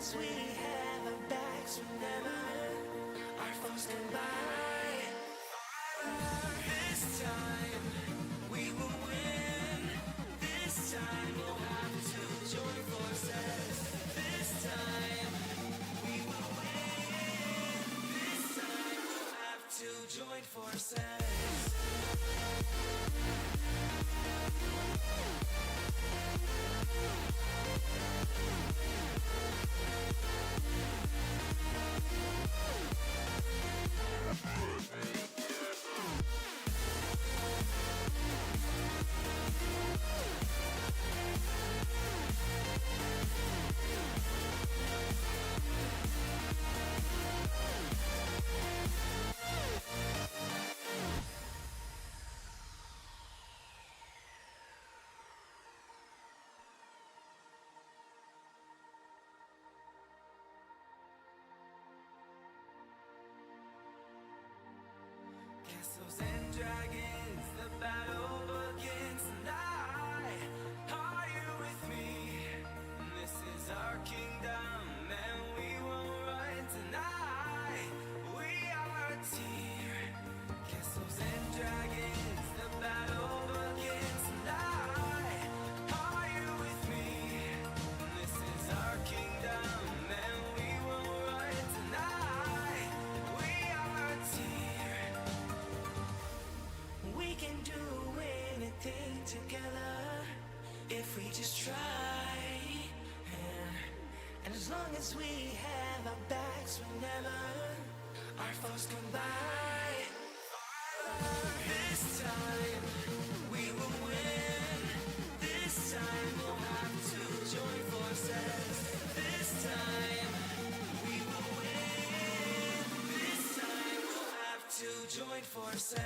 as we have our backs whenever our foes come by. This time we will win. This time we'll have to join forces. This time we will win. This time we'll have to join forces. Castles and dragons, the battle begins tonight. Are you with me? This is our kingdom and we won't run tonight. We are a team. Castles and dragons, the battle begins tonight. Are you with me? This is our kingdom and we won't run tonight. We are a team. We can do anything together if we just try. And as long as we have our backs whenever our foes come by. This time we will win. This time we'll have to join forces. This time we will win. This time we'll have to join forces.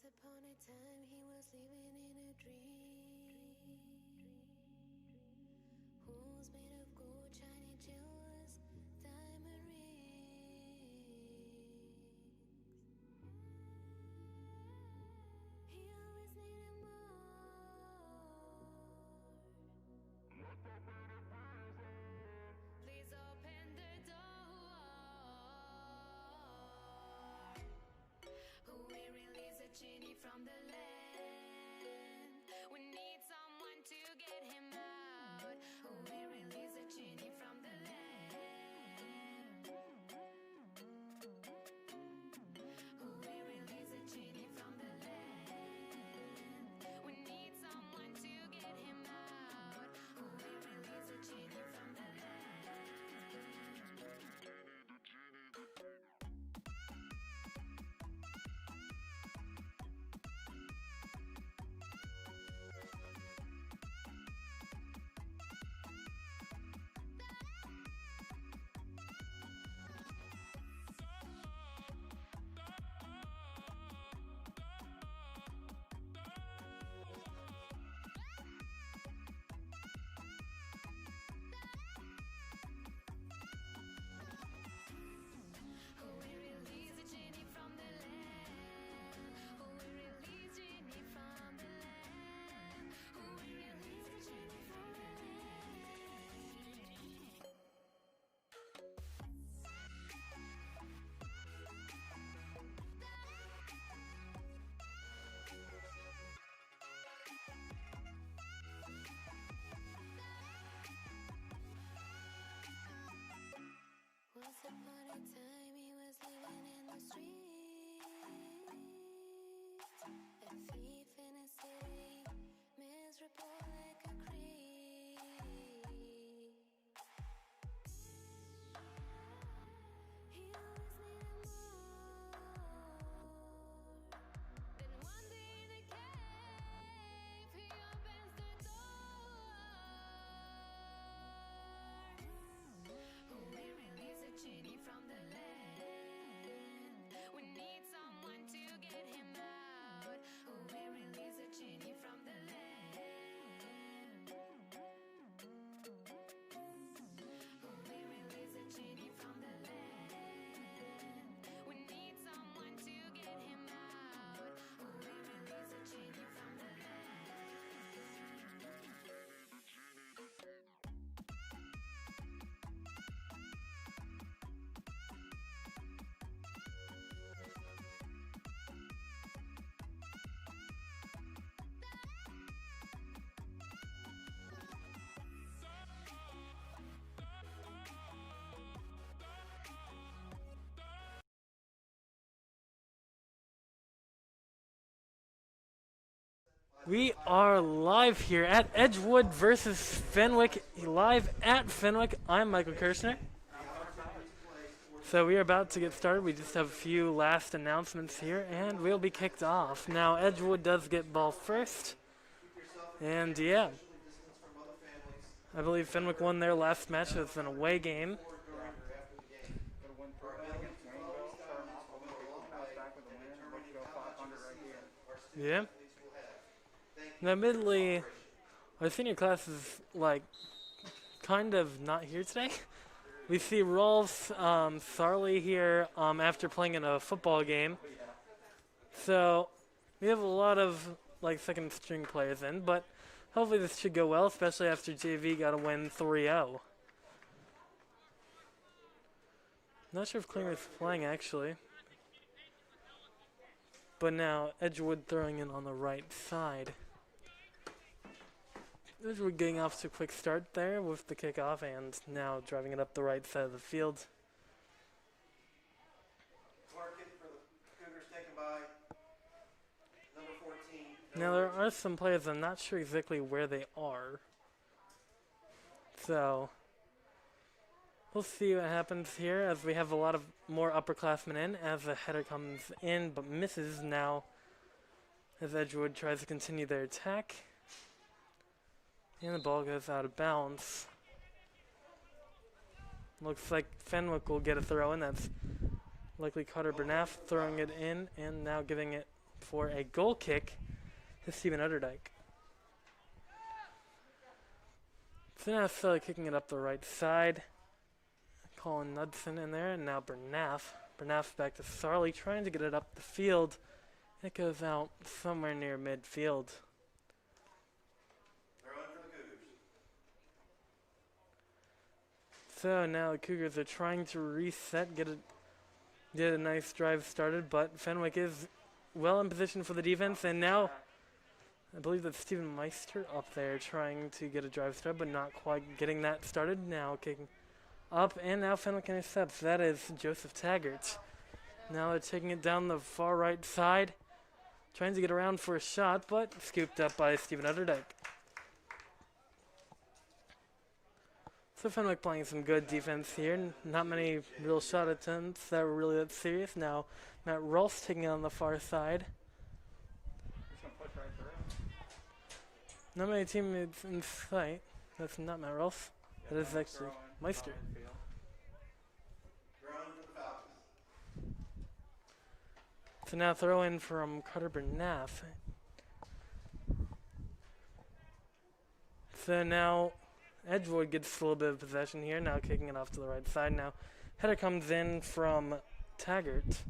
Once upon a time he was living in a dream. Walls made of gold, shiny jewels, diamond rings. He always needed more. Please open the door. We release a genie from the land. We need someone to get him out. We release a genie from the land. We release a genie from the land. We need someone to get him out. We release a genie from the land. Once upon a time he was living in the street, a thief in a city, miserable like a creep. He always needed more. Then one day in a cave he opens the door. We release a genie from the land. We need someone to get him out. We release a genie from the land. We release a genie from the land. We need someone to get him out. We release a genie from the We are live here at Edgewood versus Fenwick, live at Fenwick. I'm Michael Kirshner. So we are about to get started. We just have a few last announcements here, and we'll be kicked off. Now, Edgewood does get ball first, and yeah, I believe Fenwick won their last match. It's an away game. Yeah. Now, admittedly, our senior class is, like, kind of not here today. We see Rolf Sarley here after playing in a football game. So, we have a lot of, like, second string players in, but hopefully this should go well, especially after JV got a win 3-0. Not sure if Klinger is playing, actually. But now, Edgewood throwing in on the right side. We're getting off to a quick start there with the kickoff and now driving it up the right side of the field. Now there are some players I'm not sure exactly where they are. So we'll see what happens here as we have a lot of more upperclassmen in as the header comes in but misses now as Edgewood tries to continue their attack. And the ball goes out of bounds. Looks like Fenwick will get a throw in. That's likely Carter Bernath throwing it in and now giving it for a goal kick to Steven Utterdijk. So now Sully kicking it up the right side. Colin Knudsen in there, and now Bernath. Bernath back to Sarley, trying to get it up the field. It goes out somewhere near midfield. So now the Cougars are trying to reset, get a nice drive started, but Fenwick is well in position for the defense, and now I believe that's Steven Meister up there trying to get a drive started, but not quite getting that started. Now kicking up, and now Fenwick intercepts. That is Joseph Taggart. Now they're taking it down the far right side, trying to get around for a shot, but scooped up by Steven Utterdijk. So Fenwick playing some good defense here. Not many real shot attempts that were really that serious. Now Matt Rolfs taking it on the far side. Not many teammates in sight. That's not Matt Rolfs. That is actually Meister. So now throw in from Carter Bernath. So now Edgewood gets a little bit of possession here. Now kicking it off to the right side. Now header comes in from Taggart.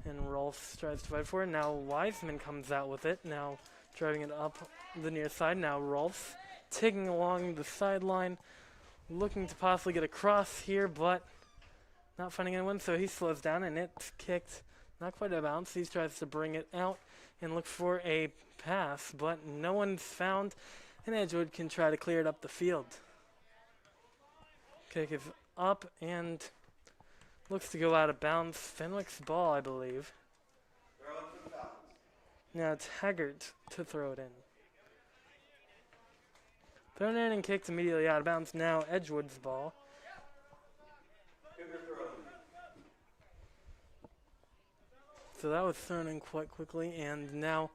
And Rolfs tries to fight for it. Now Wiseman comes out with it. Now driving it up the near side. Now Rolfs taking along the sideline. Looking to possibly get across here, but not finding anyone. So he slows down and it's kicked. Not quite a bounce. He tries to bring it out and look for a pass, but no one's found. And Edgewood can try to clear it up the field. Kick is up and looks to go out of bounds. Fenwick's ball, I believe. Now Taggart to throw it in. Thrown in and kicked immediately out of bounds. Now Edgewood's ball. So that was thrown in quite quickly, and now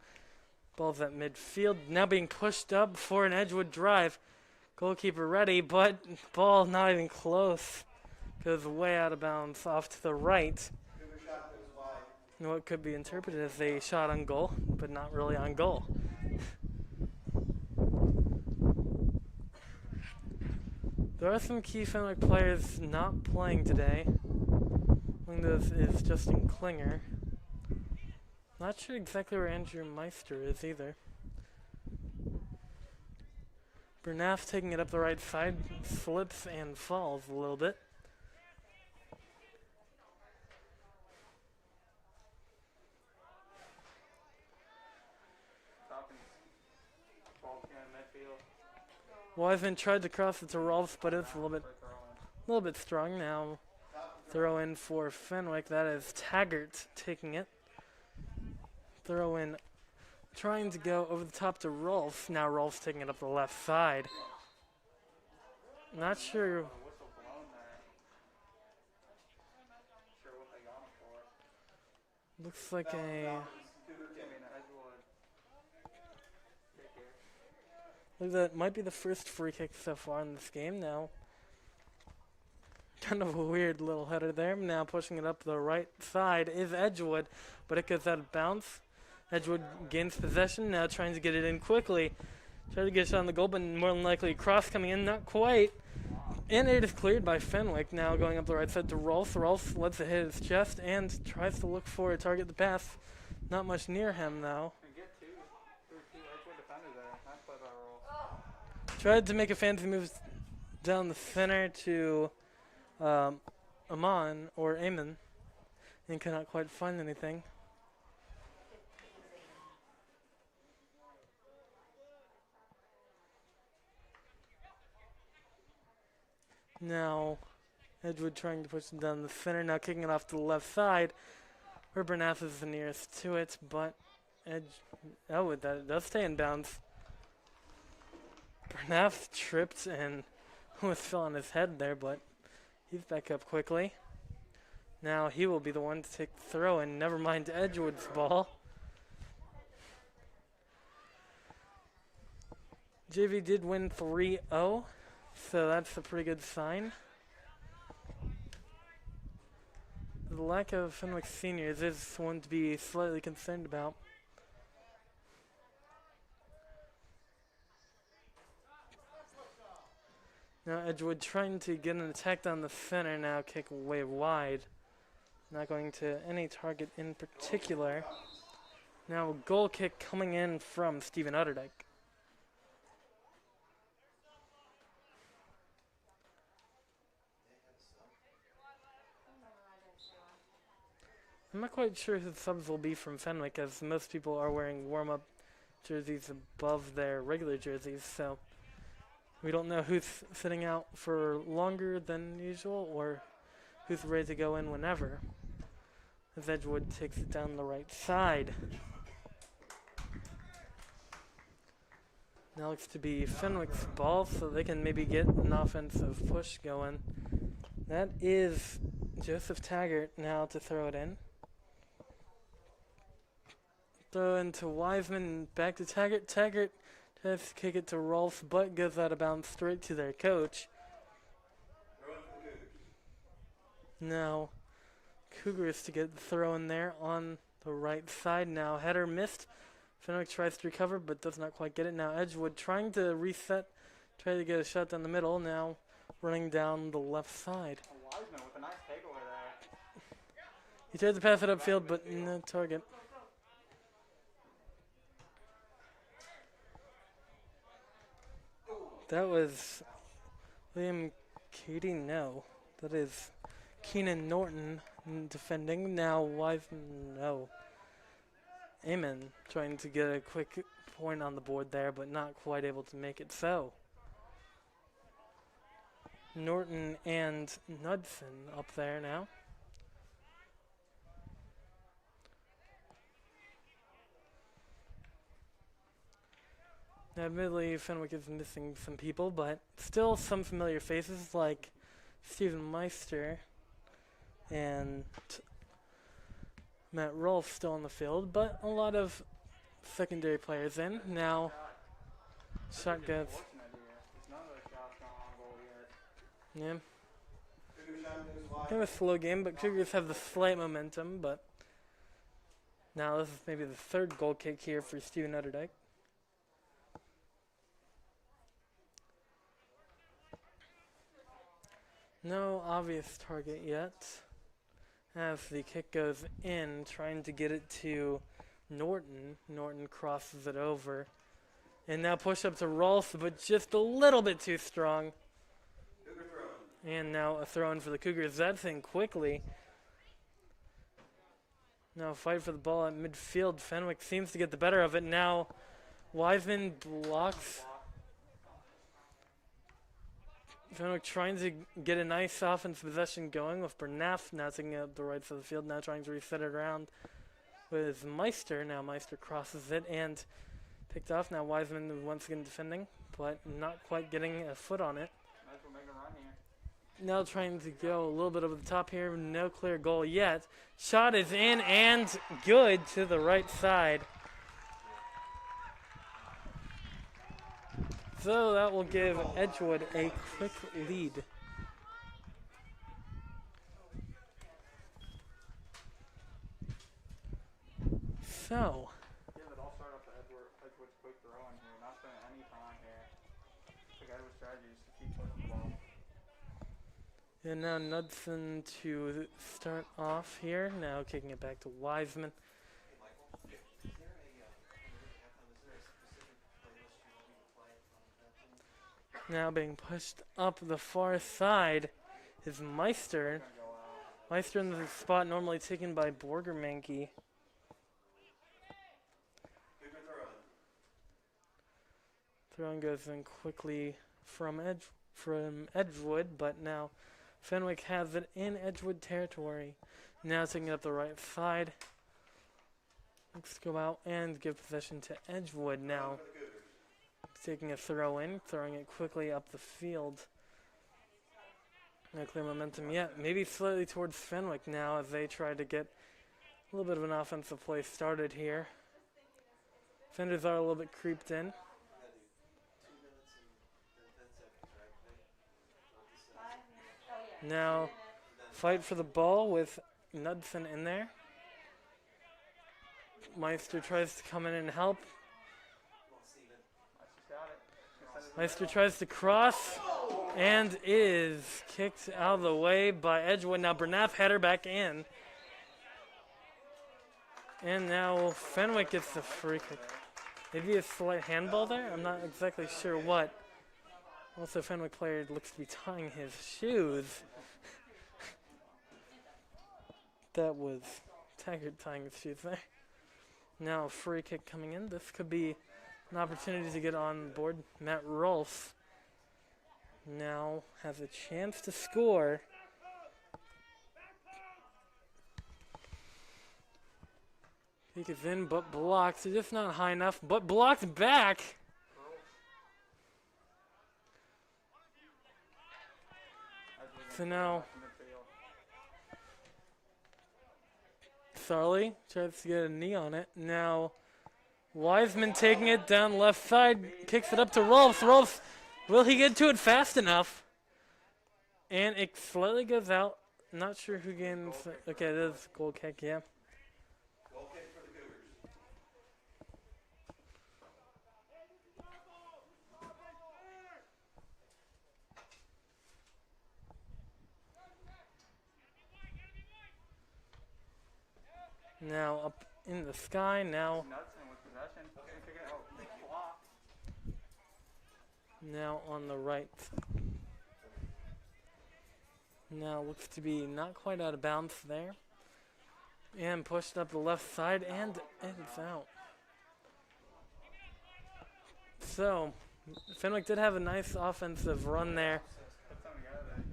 ball's at midfield. Now being pushed up for an Edgewood drive. Goalkeeper ready, but ball not even close. Goes way out of bounds off to the right. And what could be interpreted as a shot on goal, but not really on goal. There are some key Fenwick players not playing today. One of those is Justin Klinger. Not sure exactly where Andrew Meister is either. Bernath taking it up the right side, slips and falls a little bit. Wiseman tried to cross it to Rolfs, but it's a little bit strong now. Throw in for Fenwick. That is Taggart taking it. Throw in, trying to go over the top to Rolfs. Now Rolfs taking it up the left side. Not sure. Looks like a. That might be the first free kick so far in this game now. Kind of a weird little header there. Now pushing it up the right side is Edgewood, but it goes out of bounds. Edgewood gains possession, now trying to get it in quickly. Try to get a shot on the goal, but more than likely cross coming in, not quite. And it is cleared by Fenwick, now going up the right side to Rolfs. Rolfs lets it hit his chest and tries to look for a target to pass. Not much near him, though. Tried to make a fancy move down the center to Amon or Amon and cannot quite find anything. Now Edgewood trying to push it down the center, now kicking it off to the left side where Bernath is the nearest to it, but that does stay in bounds. Bernath tripped and almost fell on his head there, but he's back up quickly. Now he will be the one to take the throw, and never mind Edgewood's ball. JV did win 3-0, so that's a pretty good sign. The lack of Fenwick seniors is one to be slightly concerned about. Now Edgewood trying to get an attack down the center now, kick way wide. Not going to any target in particular. Now a goal kick coming in from Stephen Utterdijk. I'm not quite sure who the subs will be from Fenwick, as most people are wearing warm-up jerseys above their regular jerseys, so we don't know who's sitting out for longer than usual or who's ready to go in whenever. As Edgewood takes it down the right side. Now looks to be Fenwick's ball, so they can maybe get an offensive push going. That is Joseph Taggart now to throw it in. Throw into Wiseman, back to Taggart. Taggart tries to kick it to Rolfs, but goes out of bounds straight to their coach. Now, Cougars to get the throw in there on the right side now. Header missed. Fenwick tries to recover, but does not quite get it. Now Edgewood trying to reset, try to get a shot down the middle. Now running down the left side. Wiseman with a nice takeaway there. He tries to pass it upfield, but no target. That was Liam Cady. No, that is Keenan Norton defending. Now Wiseman. No. Eamon trying to get a quick point on the board there, but not quite able to make it so. Norton and Knudsen up there now. Now, admittedly, Fenwick is missing some people, but still some familiar faces like Stephen Meister and Matt Rolfe still on the field, but a lot of secondary players in. Now, shot goes. Yeah. Kind of a slow game, but Cougars have the slight momentum, but now this is maybe the third goal kick here for Stephen Utterdijk. No obvious target yet. As the kick goes in, trying to get it to Norton. Norton crosses it over. And now push up to Rolfe, but just a little bit too strong. And now a throw in for the Cougars. That's in quickly. Now fight for the ball at midfield. Fenwick seems to get the better of it. Now Wiseman blocks. Fenwick trying to get a nice offensive possession going with Bernath now taking up the right side of the field, now trying to reset it around with Meister. Now Meister crosses it and picked off. Now Wiseman once again defending, but not quite getting a foot on it. Might as well make a run here. Now trying to go a little bit over the top here. No clear goal yet. Shot is in and good to the right side. So that will give Edgewood a quick lead. So. Yeah, but I'll start off the Edgewood's quick throw in here. Not spending any time here. The Edgewood's strategy is to keep pushing the ball. And now Knudsen to start off here. Now kicking it back to Wiseman. Now being pushed up the far side is Meister. Meister in the spot normally taken by Borgermanke. Throw goes in quickly from Edgewood, but now Fenwick has it in Edgewood territory. Now taking up the right side. Let's go out and give possession to Edgewood now. Taking a throw in, throwing it quickly up the field. No clear momentum yet. Maybe slightly towards Fenwick now as they try to get a little bit of an offensive play started here. Defenders are a little bit creeped in. Now, fight for the ball with Knudsen in there. Meister tries to come in and help. Meister tries to cross and is kicked out of the way by Edgewood. Now Bernath header back in. And now Fenwick gets the free kick. Maybe a slight handball there? I'm not exactly sure what. Also, Fenwick player looks to be tying his shoes. That was Taggart tying his shoes there. Now a free kick coming in. This could be an opportunity to get on board. Matt Rolfe now has a chance to score. Kick is in, but blocked. So just not high enough, but blocked back. So now Sarley tries to get a knee on it. Now Wiseman taking it down left side, kicks it up to Rolfs. Rolfs, will he get to it fast enough? And it slightly goes out. Not sure who gains. Okay, it is goal kick, yeah. Goal kick for the Cougars. Now up in the sky, now Knudsen with possession. Block. now on the right. Now looks to be not quite out of bounds there. And pushed up the left side and it's out. So Fenwick did have a nice offensive run there. Put some together there.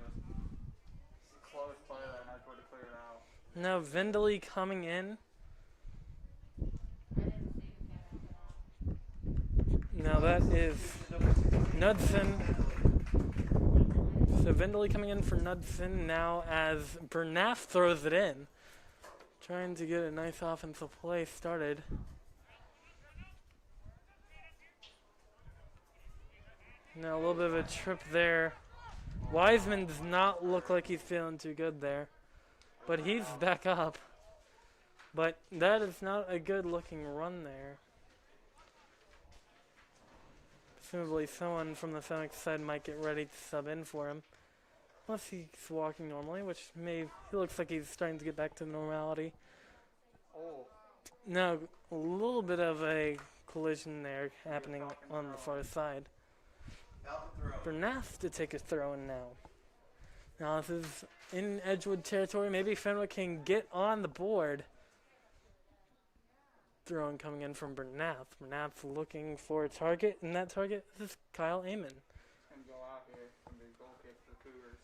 Just close play there, and Edgewood to clear it out. Now Vindley coming in. Now that is Knudsen. So Vindley coming in for Knudsen now as Bernath throws it in. Trying to get a nice offensive play started. Now a little bit of a trip there. Wiseman does not look like he's feeling too good there. But he's back up. But that is not a good looking run there. Presumably someone from the Fenwick side might get ready to sub in for him. Unless he's walking normally, which he looks like he's starting to get back to normality. Oh, Now a little bit of a collision there happening on the far side. Out the throw. Bernath to take a throw in now. Now this is in Edgewood territory. Maybe Fenwick can get on the board. Throwing coming in from Bernath. Bernath looking for a target, and that target is Kyle Amon. it's going to go out here. It's going to be a goal kick for the Cougars.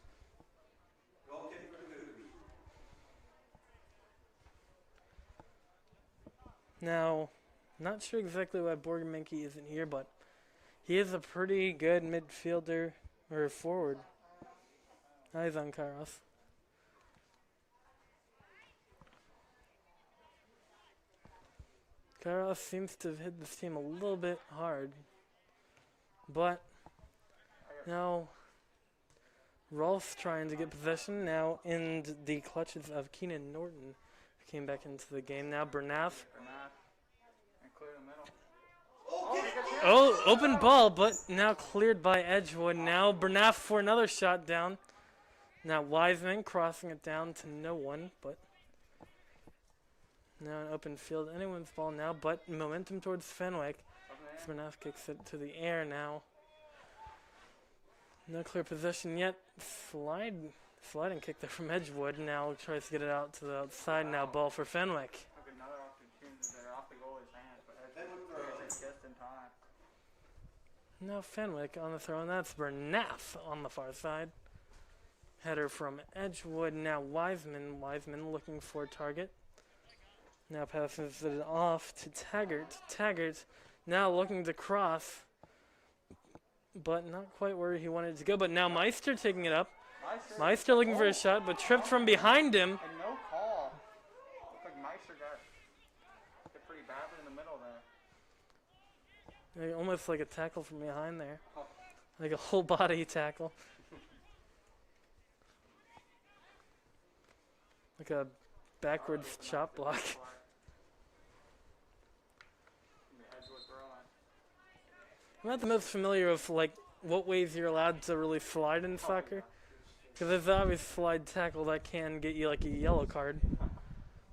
Goal kick for the Cougars. Now, not sure exactly why Borgminke isn't here, but he is a pretty good midfielder or forward. Eyes on Kairos. Kairos seems to have hit this team a little bit hard. But now Rolf's trying to get possession now in the clutches of Keenan Norton, who came back into the game. Now Bernath. Bernath. And clear the middle. Oh, open ball, but now cleared by Edgewood. Now Bernath for another shot down. Now Wiseman crossing it down to no one, but now an open field. Anyone's ball now, but momentum towards Fenwick. Up in the air. Bernath kicks it to the air now. No clear possession yet. Sliding kick there from Edgewood. Now tries to get it out to the outside. Now ball for Fenwick. Took another opportunity there off the goalie's hands, but Edgewood clears it just in time. Now Fenwick on the throw, and that's Bernath on the far side. Header from Edgewood. Now Wiseman. Wiseman looking for a target. Now passes it off to Taggart. Taggart now looking to cross, but not quite where he wanted to go. But now Meister taking it up. Meister looking for a shot, but tripped from behind him. And no call. Looked like Meister got hit pretty badly in the middle there. Almost like a tackle from behind there. Like a whole body tackle. Like a backwards chop block. The Edgewood throwing. I'm not the most familiar with like what ways you're allowed to really slide in soccer. Because there's obvious slide tackle that can get you like a yellow card.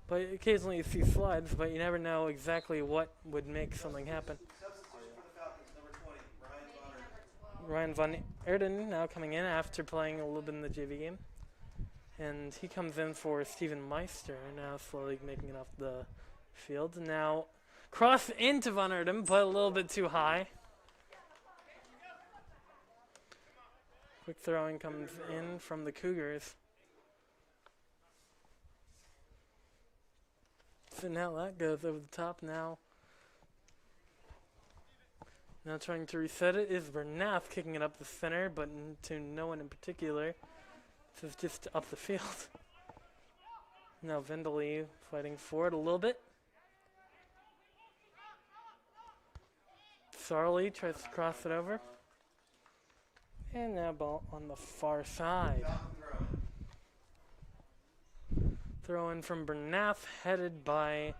But occasionally you see slides, but you never know exactly what would make something happen. Substitution for the Falcons, number 20, Ryan Von Ryan Von Erden now coming in after playing a little bit in the JV game. And he comes in for Steven Meister, now slowly making it off the field. Now, cross into Von Erden, but a little bit too high. Quick throwing comes in from the Cougars. So now that goes over the top now. Now trying to reset it is Bernath kicking it up the center, but to no one in particular. This is just up the field. Now Vendely fighting forward a little bit. Sarley tries to cross it over. And now ball on the far side. Falcon throwing. Throw in from Bernath, headed by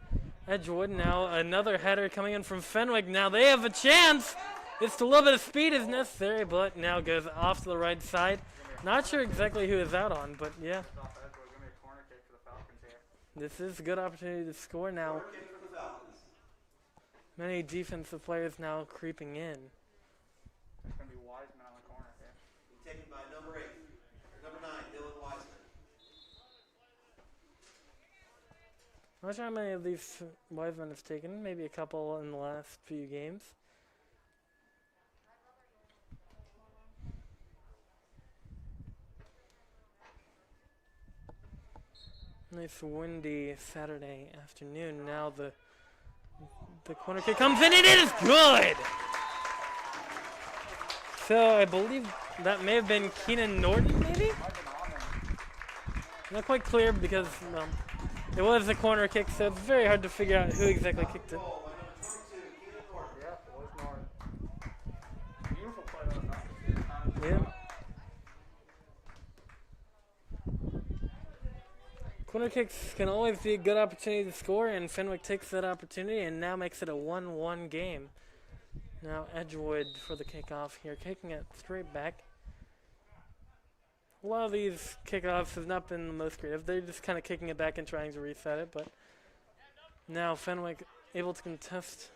Edgewood. Now another header coming in from Fenwick. Now they have a chance. Just a little bit of speed is necessary, but now goes off to the right side. Not sure exactly who is out on, but yeah. Off Edgewood, gonna be a corner kick for the Falcons here. This is a good opportunity to score now. Corner kick for the Falcons. Many defensive players now creeping in. It's gonna be Wiseman on the corner here. Taken by number 8, number 9, Dylan Wiseman. I'm not sure how many of these Wiseman have taken. Maybe a couple in the last few games. Nice windy Saturday afternoon. Now the corner kick comes in and it is good! So I believe that may have been Keenan Norton, maybe? Might have been on him. Not quite clear because it was a corner kick, so it's very hard to figure out who exactly kicked it. Goal by number 22, Keenan Norton. Yeah, it was Norton. Beautiful play by the Falcons. Yeah. Corner kicks can always be a good opportunity to score, and Fenwick takes that opportunity and now makes it a 1-1 game. Now Edgewood for the kickoff here, kicking it straight back. A lot of these kickoffs have not been the most creative. They're just kind of kicking it back and trying to reset it, but now Fenwick able to contest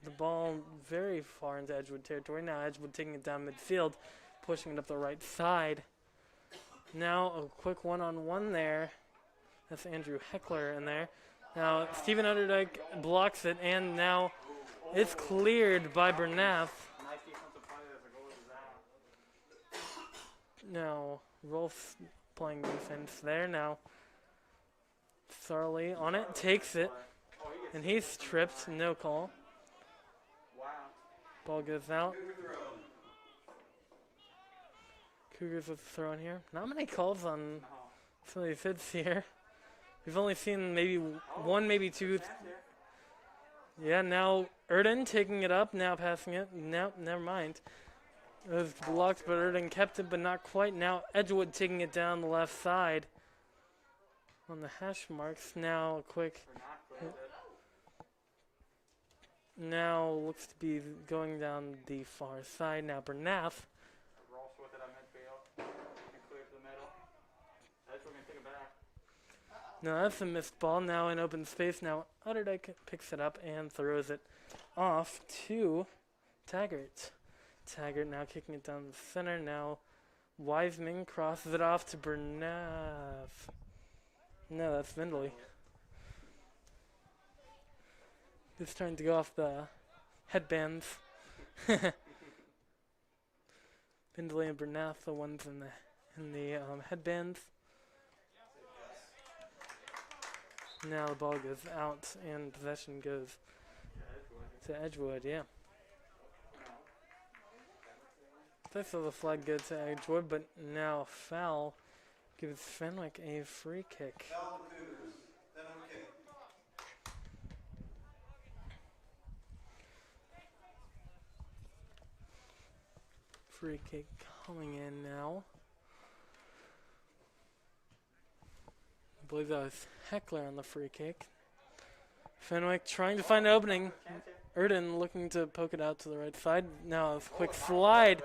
the ball very far into Edgewood territory. Now Edgewood taking it down midfield, pushing it up the right side. Now a quick one-on-one there. That's Andrew Heckler in there. Now Stephen Underdyke blocks it, and now it's cleared by Bernath. Nice defensive play as the goal is out. Now Rolf's playing defense there. Now Sarley on it, takes it, Oh, he gets and he's tripped. No call. wow. Ball goes out. Cougar throw. Cougars with the throw in here. Not many calls on No. some of these hits here. We've only seen maybe one, maybe two. Chance here. Yeah, now Erden taking it up, now passing it. No, never mind. It was blocked, but Erden kept it, but not quite. Now Edgewood taking it down the left side on the hash marks. Now quick. Bernath clears it. Now looks to be going down the far side. Now Bernath. Rolfs with it at midfield. And clear to the middle. Edgewood gonna take it back. No, that's a missed ball. Now in open space. Now Underdyke picks it up and throws it off to Taggart. Taggart now kicking it down the center. Now Wiseman crosses it off to Bernath. No, that's Vendely. Just trying to go off the headbands. Vendely and Bernath, the ones in the headbands. Now the ball goes out and possession goes to Edgewood, yeah. This is a flag good to Edgewood, but now foul gives Fenwick a free kick. Foul the Cougars. Fenwick kick. Free kick coming in now. believe that was Heckler on the free kick. Fenwick trying to find an opening. Chance here. Erden looking to poke it out to the right side. Now a quick slide.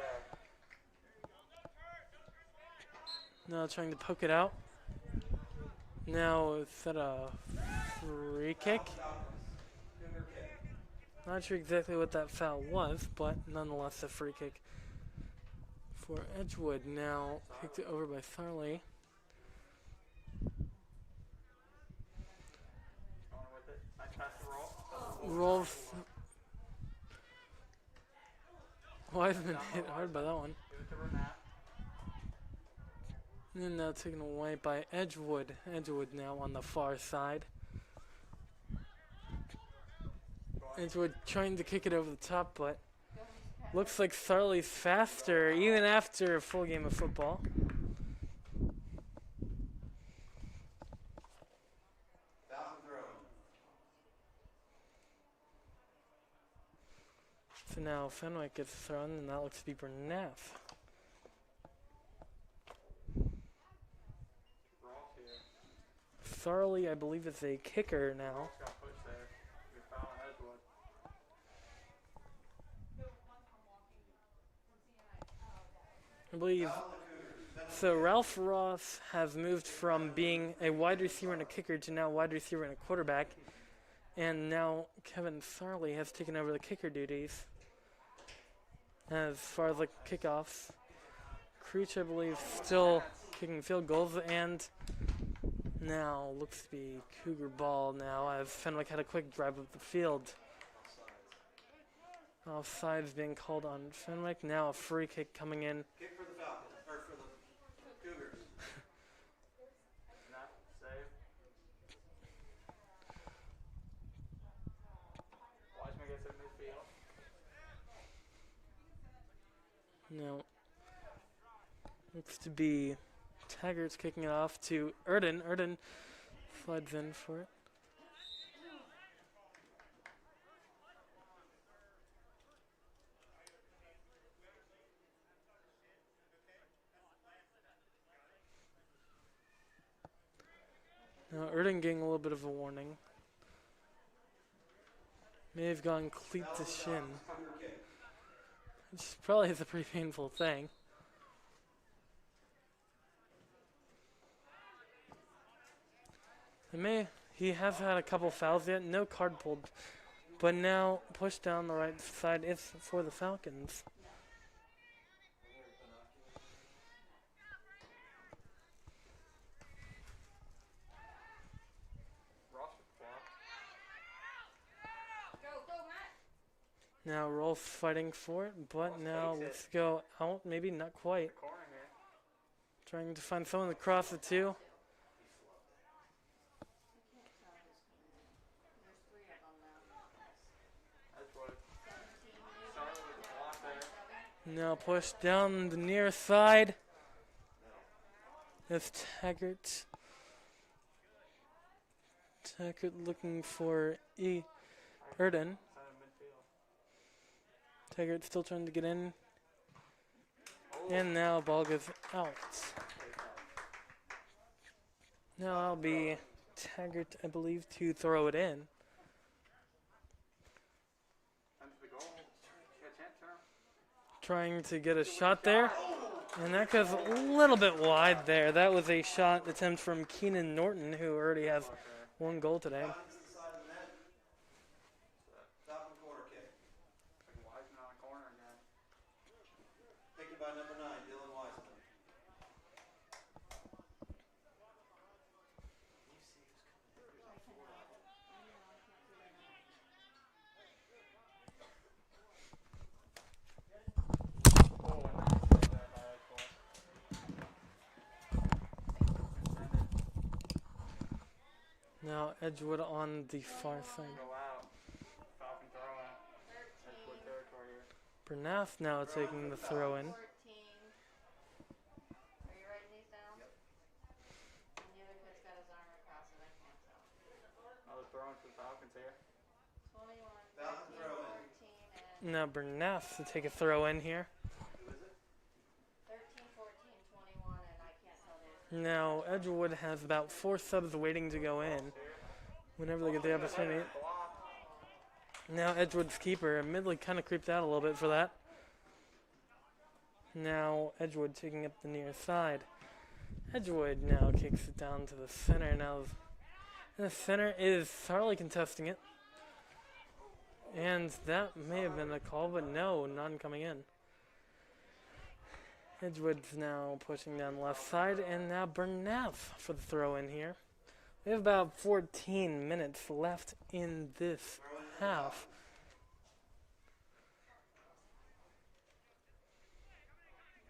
Now trying to poke it out. Now is that a free kick? Cougar kick. Not sure exactly what that foul was, but nonetheless a free kick for Edgewood. Now kicked it over by Sarley. Going with it. Nice pass to roll. Rolls. Wiseman hit hard by that one. Give it to Renat. And now taken away by Edgewood. Edgewood now on the far side. Edgewood trying to kick it over the top, but looks like Sarley's faster even after a full game of football. Falcon throw. So now Fenwick gets thrown, and that looks to be Bernath. Ross here. Sarley, I believe, is a kicker now. Ross got pushed there. You're fouling Edgewood. I believe. So Ralph Ross has moved from being a wide receiver and a kicker to now wide receiver and a quarterback. And now Kevin Sarley has taken over the kicker duties. As far as the kickoffs, Creech, I believe, still kicking field goals, and now looks to be Cougar ball now as Fenwick had a quick drive up the field. Offsides being called on Fenwick. Now a free kick coming in. Kick for the Falcons, or for the Cougars. Renat, save. Wiseman gets it midfield. Now looks to be Taggart's kicking it off to Erden. Erden slides in for it. Now Erden getting a little bit of a warning. May have gone cleat to shin. Cougar kick. Which probably is a pretty painful thing. He has had a couple fouls yet, no card pulled, but now pushed down the right side is for the Falcons. Ross with the block. Now Rolf fighting for it, but Rolf now takes it. let's go out, maybe not quite. The corner here. Trying to find someone to cross it to. Edgewood. Sarley with the block there. Now pushed down the near side. That's Taggart. Taggart looking for Erden. Side of midfield. Taggart still trying to get in. Oh, And now ball goes out. Now I'll be Taggart, I believe, to throw it in. Comes the goal. Got a chance, turn. Trying to get a shot there. And that goes a little bit wide there. That was a shot attempt from Keenan Norton, who already has one goal today. Falcons to the side of the net. Falcon corner kick. Like Wiseman on the corner again. Taken by number 9, Dylan Wiseman. Oh, nice save there by Edgewood. Now Edgewood on the far side. Go out. Falcon throw in. Edgewood territory here. Bernath now taking the throw in. 14. Are you writing these down? Yep. And the other kid's got his arm across it. I can't tell. Another throw in for the Falcons here. 21, Falcon 13, throw in. 14, and Now Bernath to take a throw in here. Who is it? 13, 14, 21, and I can't tell the Now, Edgewood has about 4 subs waiting to go in whenever they get the opportunity. Now, Edgewood's keeper admittedly kind of creeped out a little bit for that. Now, Edgewood taking up the near side. Edgewood now kicks it down to the center. Now, the center is Sarley contesting it. And that may have been a call, but no, none coming in. Edgewood's now pushing down the left side, and now Bernath for the throw in here. We have about 14 minutes left in this half.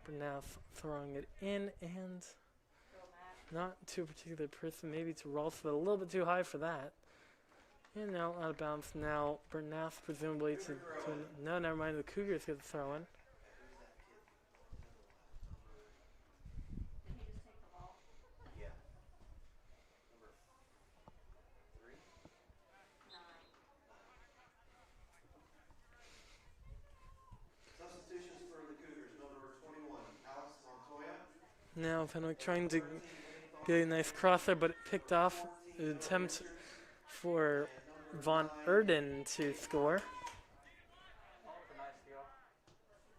Bernath throwing it in, and not to a particular person, maybe to Rolf, but a little bit too high for that. And now out of bounds. Now Bernath presumably to no, never mind. The Cougars get the throw in. Did he just take the ball? Yeah. Number 3. 9. Substitutions for the Cougars. Number 21, Alex Montoya. Now Fenwick trying to get a nice cross there, but it picked off. An attempt for Von Erden to score. That was a nice steal.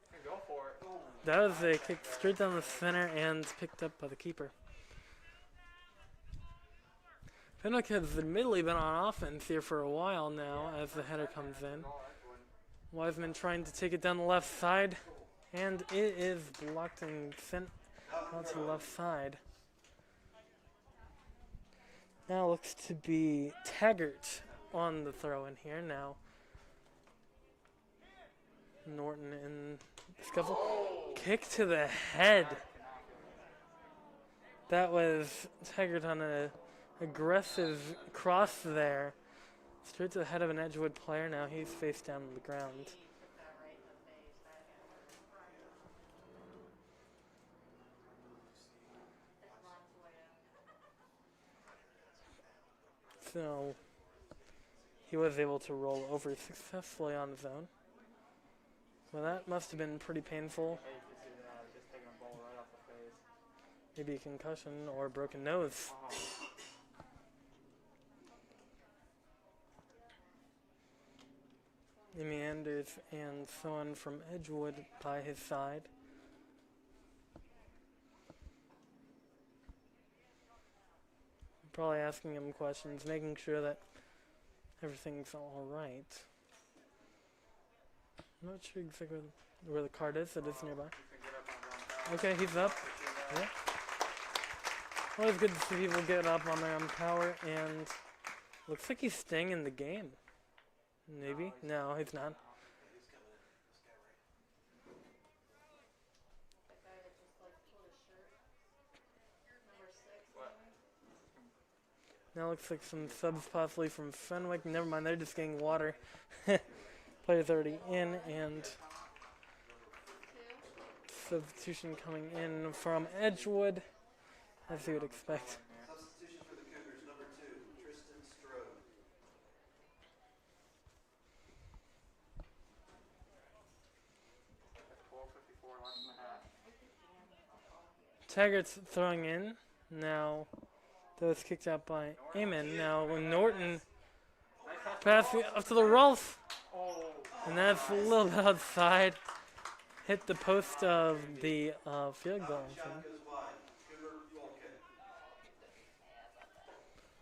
Hey, go for it. That was a kick straight down the center and picked up by the keeper. Fenwick has admittedly been on offense here for a while now as the header comes in. Wiseman trying to take it down the left side, and it is blocked and sent out to the left side. Now looks to be Taggart on the throw in here now. Norton in the scuffle. Kick to the head. That was Taggart on an aggressive cross there. Straight to the head of an Edgewood player. Now he's face down on the ground. That right in the face. It's Montoya. So he was able to roll over successfully on his own. Well, that must have been pretty painful. Hey, you can see that. Just taking a ball right off the face. Maybe a concussion or a broken nose. Amy Anders and someone from Edgewood by his side. Probably asking him questions, making sure that everything's all right. I'm not sure exactly where the card is. It is nearby. Okay, he's up. Yeah. Always good to see people get up on their own power, and looks like he's staying in the game. Maybe? No, he's not. He's coming in. This guy right. That guy that just like pulled his shirt. Number 6. Now looks like some subs possibly from Fenwick. Never mind, they're just getting water. Player's already in, and 2. substitution coming in from Edgewood, as you would expect. Substitution for the Cougars. Number 2, Tristan Strode. That's 12:54 left in the half. Taggart's throwing in. Now, that was kicked out by Eamon. Now, when Norton passing up to the Rolf, and that's a little bit outside. Hit the post of the field goal. I Shot think. goes wide. Cougar goal kick.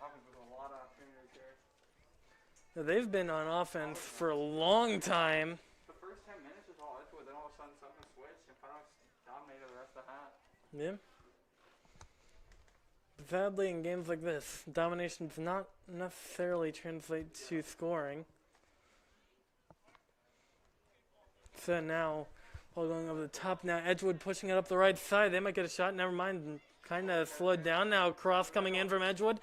Offense with a lot of opportunities here. Now, they've been on offense for a long time. The first 10 minutes was all Edgewood, then all of a sudden something switched and Fenwick dominated the rest of the half. Yeah. Sadly, in games like this, domination does not necessarily translate to scoring. So now, while going over the top, now Edgewood pushing it up the right side. They might get a shot. Never mind. Kind of slowed down now. Cross coming in from Edgewood.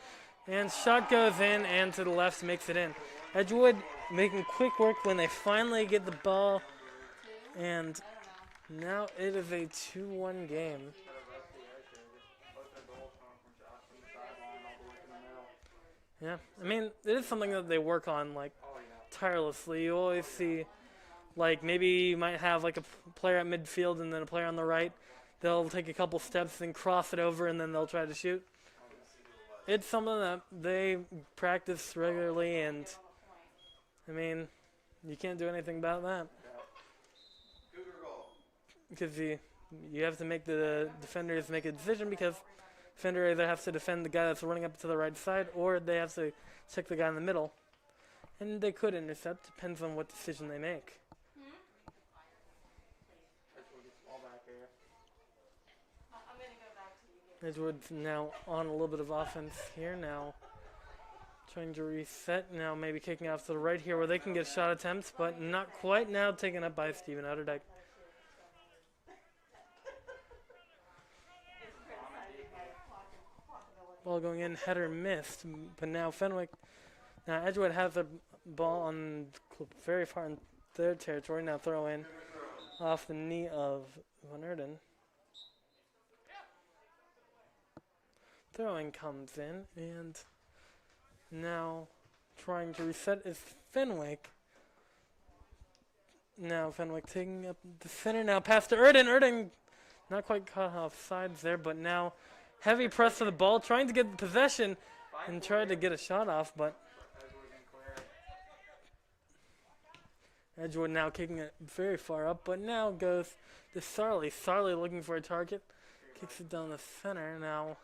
And shot goes in and to the left makes it in. Edgewood making quick work when they finally get the ball. And now it is a 2-1 game. Yeah, I mean, it is something that they work on, like, tirelessly. You always see, like, maybe you might have, like, a player at midfield and then a player on the right. they'll take a couple steps and cross it over, and then they'll try to shoot. It's something that they practice regularly, and I mean, you can't do anything about that Cougar goal. because you have to make the defenders make a decision, because defender either has to defend the guy that's running up to the right side, or they have to check the guy in the middle, and they could intercept. Depends on what decision they make. Edgewood gets the ball back here. I'm gonna go back to you. Edgewood's now on a little bit of offense here now. Trying to reset now, maybe kicking off to the right here where they can get shot attempts, but not quite now, taken up by Steven Outerdyke. Ball going in, header missed, but now Fenwick, now Edgewood has a ball on very far in their territory, now throw in off the knee of Van Erden. Throwing comes in, and now trying to reset is Fenwick. Now Fenwick taking up the center, now pass to Erden. Erden not quite caught off sides there, but now heavy press to the ball, trying to get possession and try to get a shot off, but Edgewood now kicking it very far up, but now goes to Sarley. Sarley looking for a target, kicks it down the center now.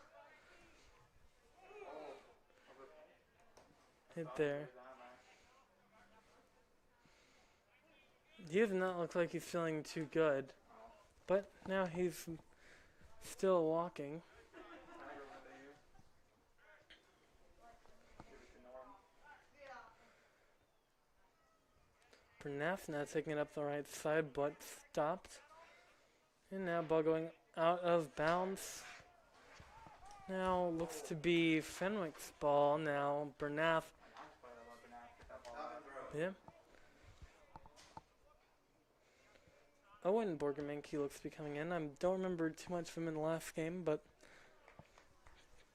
Hit there. He does not look like he's feeling too good, but now he's still walking. Bernath now taking it up the right side, but stopped. And now ball going out of bounds. Now looks to be Fenwick's ball. Now Bernath. Yeah. Owen Borgermanke looks to be coming in. I don't remember too much of him in the last game, but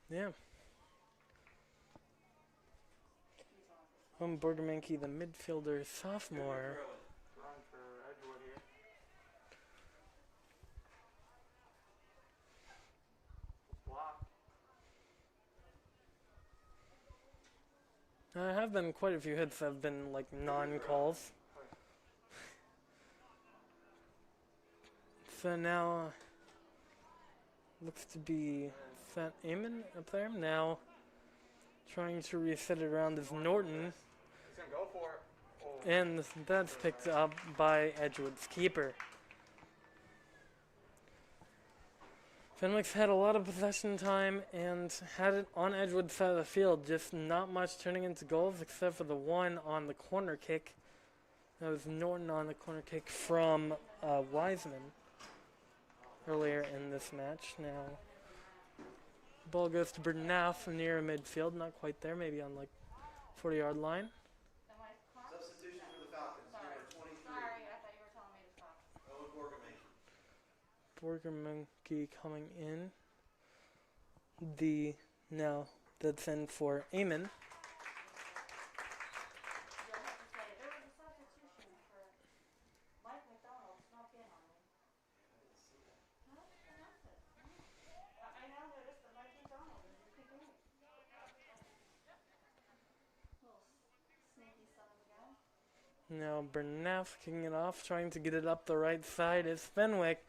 yeah. Owen Borgermanke, the midfielder, sophomore. Run for Edgewood here. Block. There have been quite a few hits that have been like non-calls. So now looks to be Fat Eamon up there. Now trying to reset it around is Norton. He's gonna go for it. Oh. And that's picked up by Edgewood's keeper. Fenwick's had a lot of possession time and had it on Edgewood's side of the field, just not much turning into goals except for the one on the corner kick. That was Norton on the corner kick from Wiseman earlier in this match. Now, ball goes to Bernath near midfield, not quite there, maybe on like 40-yard line. Substitution for the Falcons, number 23, Sorry, I thought you were telling me to stop. Owen Borgermanke. Borgermanke coming in. Now that's in for Eamon. You'll have to say there was a substitution for Mike McDonald snuck in on me. Huh? Pronounce it. I now noticed that Mike McDonald is your keeper. Little sneaky son of a gun. Now Bernath kicking it off, trying to get it up the right side is Fenwick.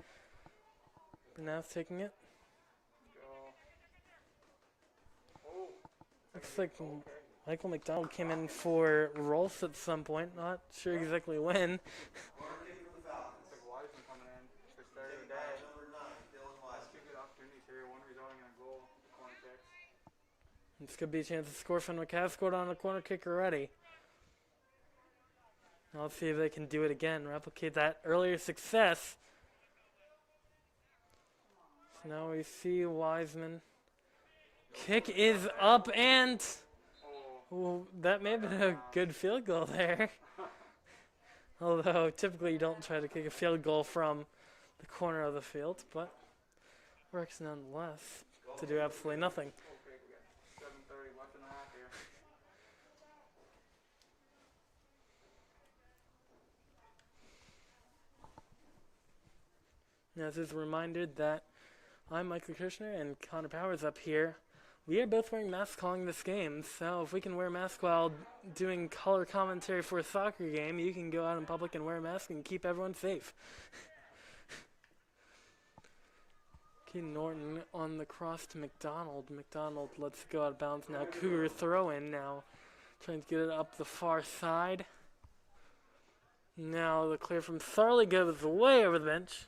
Bernath taking it. Looks like Michael McDonald came in for Rolfs at some point. Not sure exactly when. Corner kick for the Falcons. Looks like Wiseman coming in for third Taken by day. number 9, Dylan Wiseman. Two good opportunities here, one resulting in a goal. Corner kicks. This could be a chance to score. Fenwick has scored on a corner kick already. Now let's see if they can do it again. Replicate that earlier success. So now we see Wiseman. Kick is up, and well, that may have been a good field goal there. Although typically you don't try to kick a field goal from the corner of the field, but works nonetheless to do absolutely nothing. Okay, we got 7:30 left in the half here. Now, this is a reminder that I'm Michael Kirshner and Connor Powers up here. We are both wearing masks calling this game, so if we can wear a mask while doing color commentary for a soccer game, you can go out in public and wear a mask and keep everyone safe. Keaton Norton on the cross to McDonald. McDonald lets it go out of bounds now. Cougar throw in now. Trying to get it up the far side. Now the clear from Sarley goes way over the bench.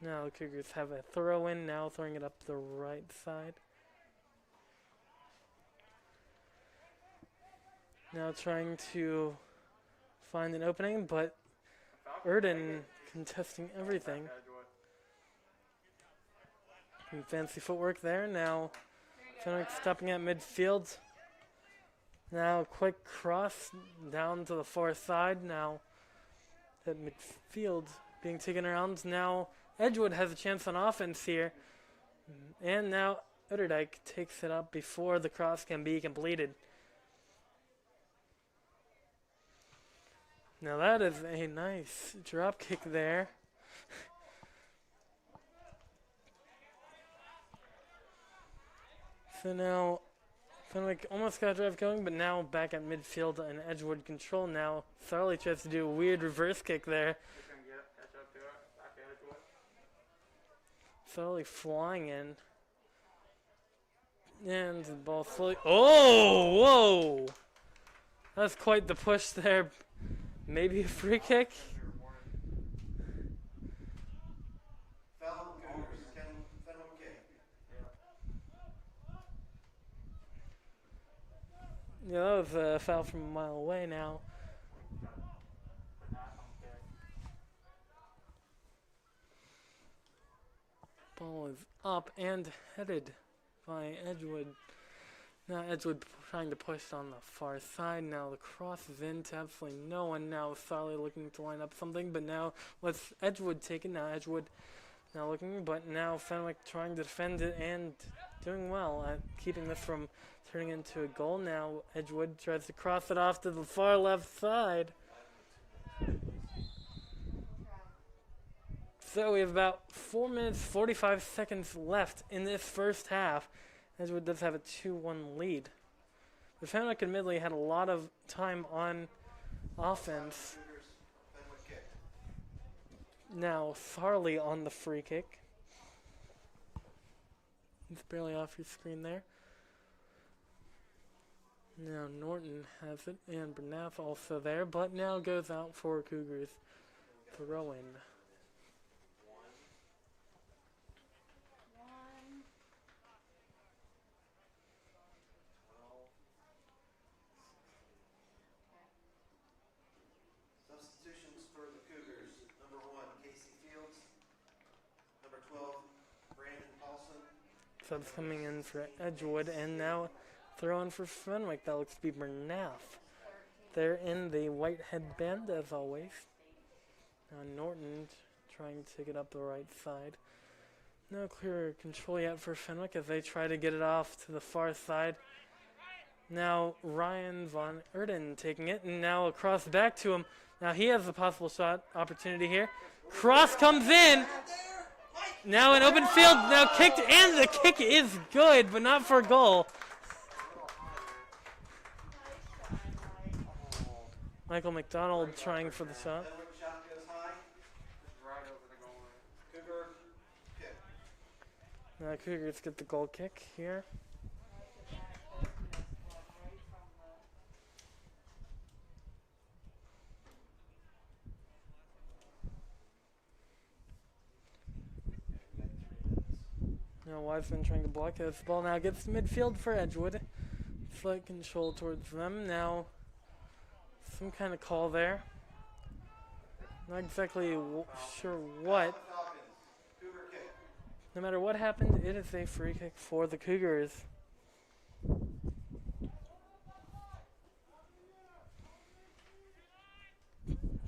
Now the Cougars have a throw in now, throwing it up the right side. Now trying to find an opening, but Erden contesting everything. Some fancy footwork there. Now Fenwick stopping at midfield. Now quick cross down to the far side. Now at midfield being taken around. Now Edgewood has a chance on offense here. And now Utterdijk takes it up before the cross can be completed. Now that is a nice drop kick there. So now Fenwick almost got a drive going, but now back at midfield and Edgewood control now. Sarley tries to do a weird reverse kick there. Sarley flying in. And the ball slowly. Oh, whoa! That's quite the push there. Maybe a free kick. Foul Cougars, Fenwick kick. Yeah, that was a foul from a mile away now. Ball is up and headed by Edgewood. Now Edgewood trying to push on the far side. Now the cross is in to absolutely no one. Now Sarley looking to line up something, but now let's Edgewood take it. Now Edgewood now looking, but now Fenwick trying to defend it and doing well at keeping this from turning into a goal. Now Edgewood tries to cross it off to the far left side. So we have about 4 minutes, 45 seconds left in this first half. Edgewood does have a 2-1 lead. But Fenwick admittedly had a lot of time on offense. Cougars, Fenwick kick. Now Sarley on the free kick. It's barely off your screen there. Now Norton has it, and Bernath also there, but now goes out for Cougars. Throw in. Substitutions for the Cougars. Number 1, Casey Fields. Number 12, Brandon Paulson. Subs coming in for Edgewood, and now throwing for Fenwick. That looks to be Bernath. They're in the white headband as always. Now Norton trying to take it up the right side. No clear control yet for Fenwick as they try to get it off to the far side. Now Ryan Von Erden taking it, and now across back to him. Now he has a possible shot opportunity here. Cross comes in. Now an open field, now kicked, and the kick is good, but not for a goal. Michael McDonald trying for the shot. Fenwick shot goes high. Right over the goal line. Cougar kick. Now Cougars get the goal kick here. Now Wiseman trying to block this ball. Now gets midfield for Edgewood. Slight control towards them. Now some kind of call there. Not exactly sure what. Falcons, Cougar kick. No matter what happened, it is a free kick for the Cougars.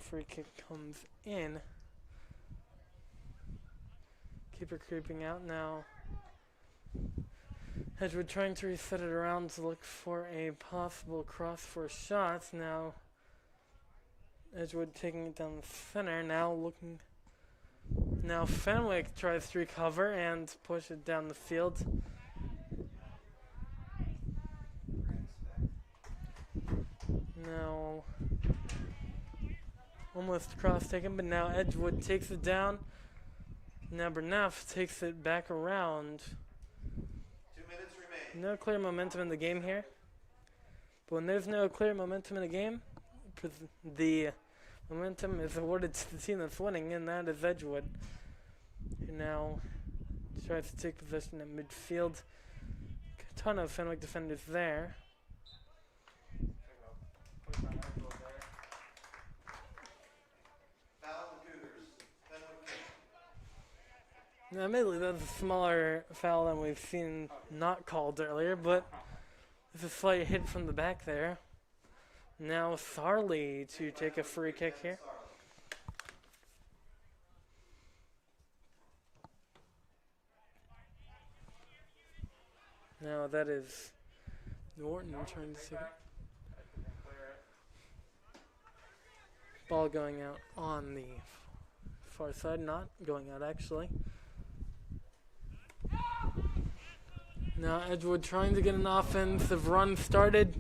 Free kick comes in. Keeper creeping out now. Edgewood trying to reset it around to look for a possible cross for shots. Now Edgewood taking it down the center. Now Fenwick tries to recover and push it down the field. Now almost cross taken, but now Edgewood takes it down. Now Berneff takes it back around. 2 minutes remain. No clear momentum in the game here. But when there's no clear momentum in the game, the momentum is awarded to the team that's winning, and that is Edgewood. Who now tries to take possession at midfield. A ton of Fenwick defenders there. Push on Edgewood there. Foul the Cougars. Fenwick kick. Now, admittedly, that's a smaller foul than we've seen not called earlier, but there's a slight hit from the back there. Now Sarley to take a free kick here. Now that is Norton trying to see ball going out on the far side, not going out actually. Now Edgewood trying to get an offensive run started,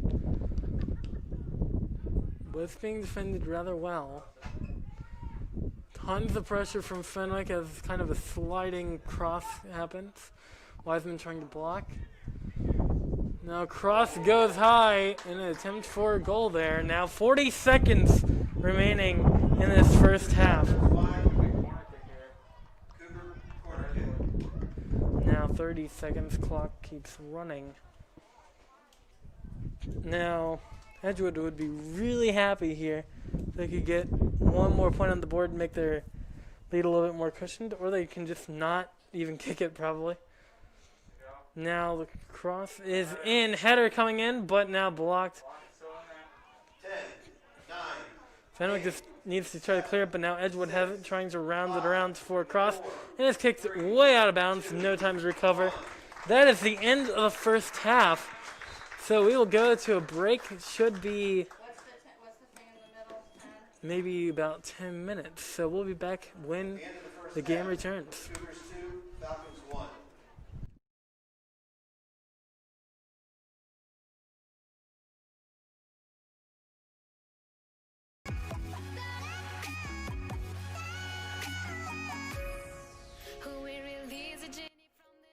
but it's being defended rather well. Tons of pressure from Fenwick as kind of a sliding cross happens. Wiseman trying to block. Now cross goes high in an attempt for a goal there. Now 40 seconds remaining in this first half. Now 30 seconds, clock keeps running. Now Edgewood would be really happy here if they could get one more point on the board and make their lead a little bit more cushioned, or they can just not even kick it probably. Now the cross is in, header coming in, but now blocked. 10, 9. Fenwick just needs to try to clear it, but now Edgewood has it, trying to round it around for a cross, and it's kicked way out of bounds, no time to recover. That is the end of the first half. So we will go to a break. It should be What's the thing in the middle? 10? maybe about 10 minutes. So we'll be back when The end of the first the game half. returns. Cougars 2, Falcons 1. Who will release a genie from the land?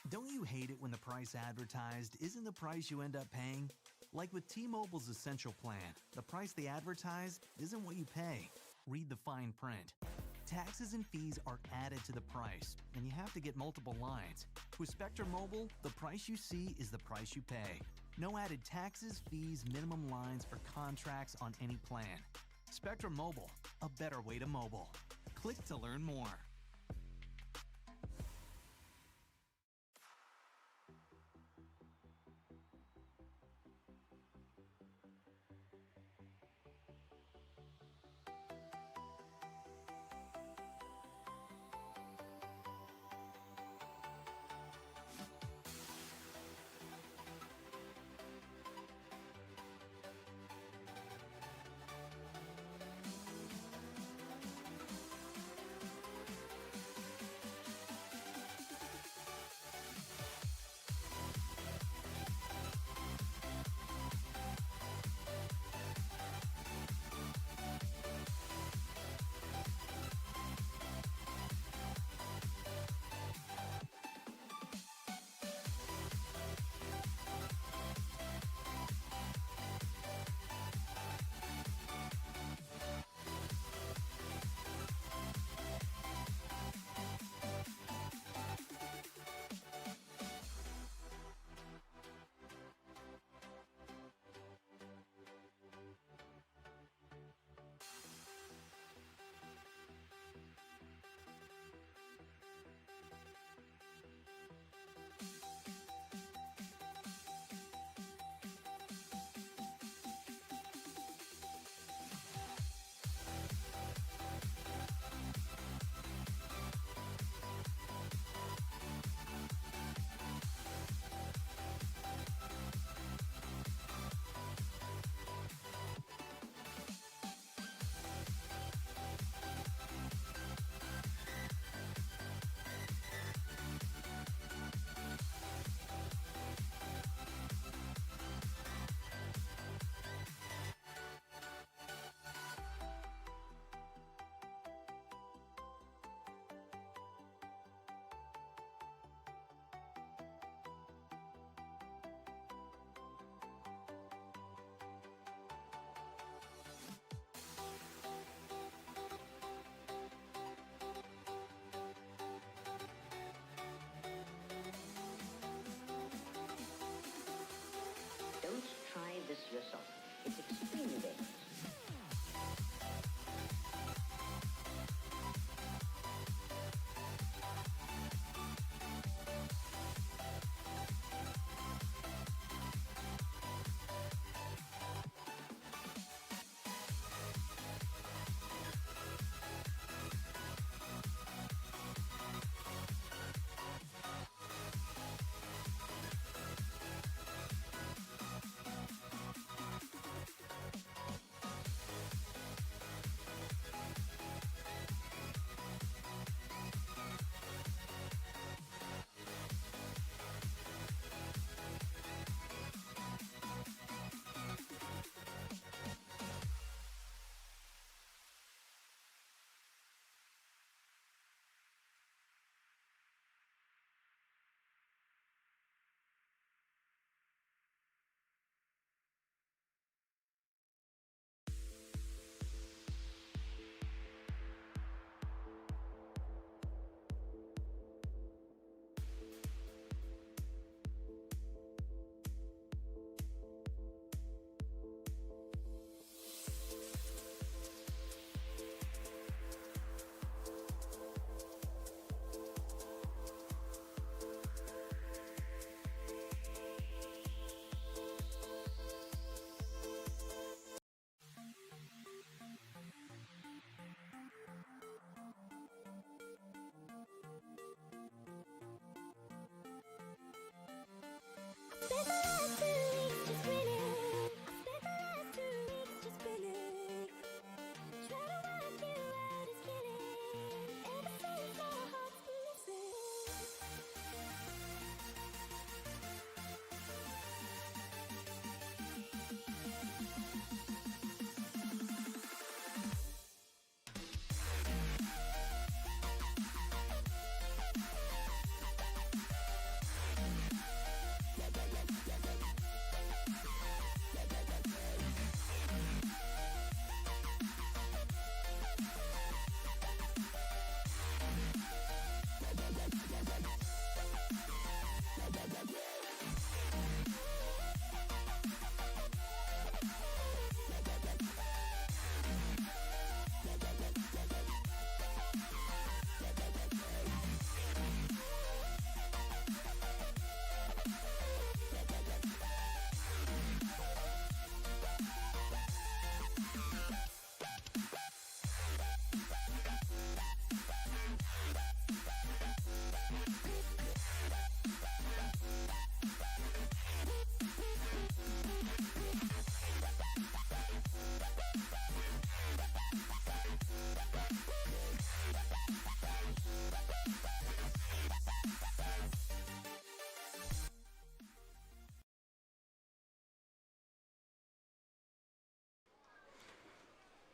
Don't you hate it when the price advertised isn't the price you end up paying? Like with T-Mobile's Essential Plan, the price they advertise isn't what you pay. Read the fine print. Taxes and fees are added to the price, and you have to get multiple lines. With Spectrum Mobile, the price you see is the price you pay. No added taxes, fees, minimum lines, or contracts on any plan. Spectrum Mobile, a better way to mobile. Click to learn more.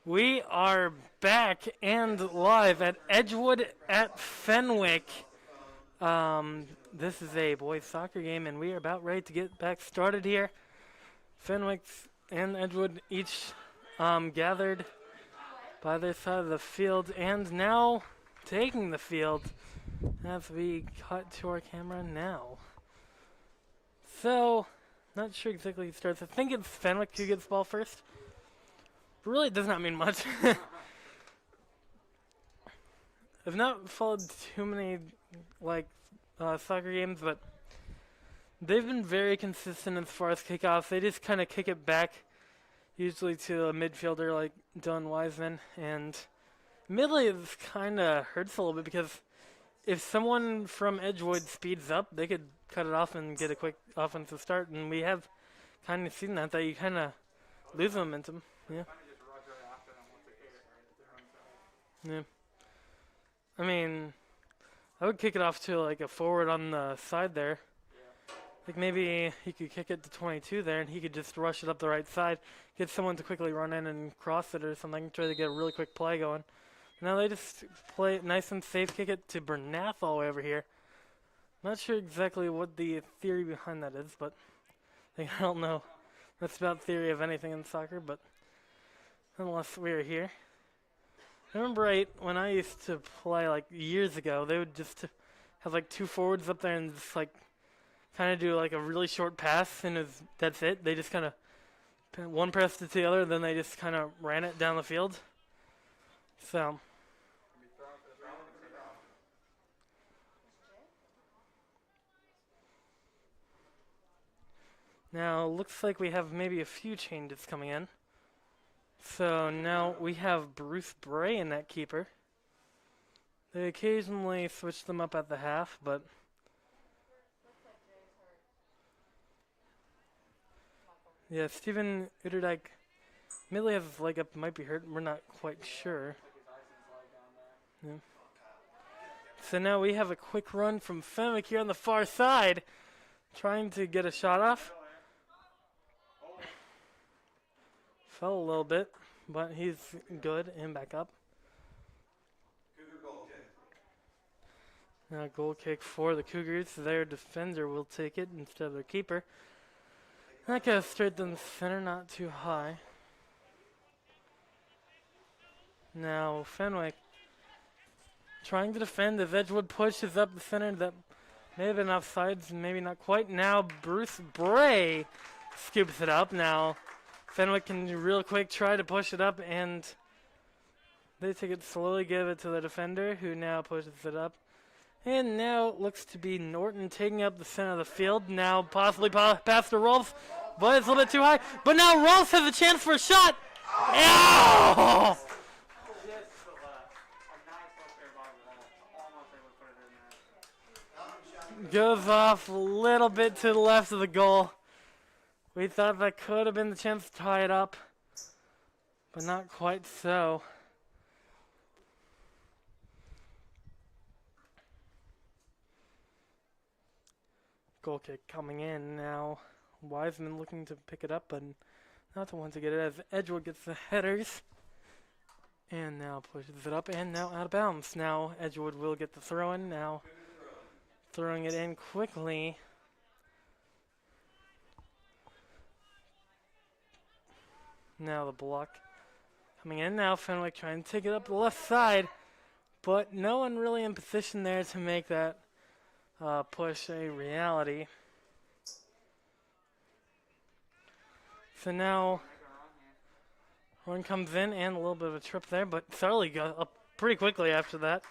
We are back and live at Edgewood at Fenwick. This is a boys soccer game, and we are about ready to get back started here. Fenwick and Edgewood each gathered by their side of the field, and now taking the field as we cut to our camera now. So, not sure exactly who starts. I think it's Fenwick who gets the ball first. Really does not mean much. I've not followed too many soccer games, but they've been very consistent as far as kickoffs. They just kind of kick it back, usually to a midfielder like Dylan Wiseman, and admittedly it kind of hurts a little bit because if someone from Edgewood speeds up, they could cut it off and get a quick offensive start, and we have kind of seen that you kind of lose momentum. Yeah. Yeah. I mean, I would kick it off to like a forward on the side there. Like maybe he could kick it to 22 there and he could just rush it up the right side, get someone to quickly run in and cross it or something, try to get a really quick play going. Now they just play it nice and safe, kick it to Bernath all the way over here. Not sure exactly what the theory behind that is, but I don't know. That's about theory of anything in soccer, but nonetheless, we're here. I remember when I used to play like years ago, they would just have like two forwards up there and just like kind of do like a really short pass, and that's it. They just kind of one pressed it to the other, then they just kind of ran it down the field. So. Now, looks like we have maybe a few changes coming in. So now we have Bruce Bray in that keeper. They occasionally switch them up at the half, but yeah, Steven Utterdijk Millie has his leg up, might be hurt. We're not quite sure. Yeah. So now we have a quick run from Fenwick here on the far side, trying to get a shot off. Fell a little bit, but he's good and back up. Cougar goal kick. Now goal kick for the Cougars. Their defender will take it instead of their keeper. That goes straight to the center, not too high. Now Fenwick trying to defend as Edgewood pushes up the center. That may have been offsides, maybe not quite. Now Bruce Bray scoops it up. Now Fenwick can real quick try to push it up, and they take it slowly, give it to the defender, who now pushes it up. And now it looks to be Norton taking up the center of the field. Now possibly past to Rolfs, but it's a little bit too high. But now Rolfs has a chance for a shot. Oh! Goes off a little bit to the left of the goal. We thought that could have been the chance to tie it up, but not quite so. Goal kick coming in now. Wiseman looking to pick it up, but not the one to get it as Edgewood gets the headers. And now pushes it up, and now out of bounds. Now Edgewood will get the throw in. Now throwing it in quickly. Now the block coming in. Now Fenwick trying to take it up the left side, but no one really in position there to make that push a reality. So now one comes in and a little bit of a trip there, but Sarley got up pretty quickly after that.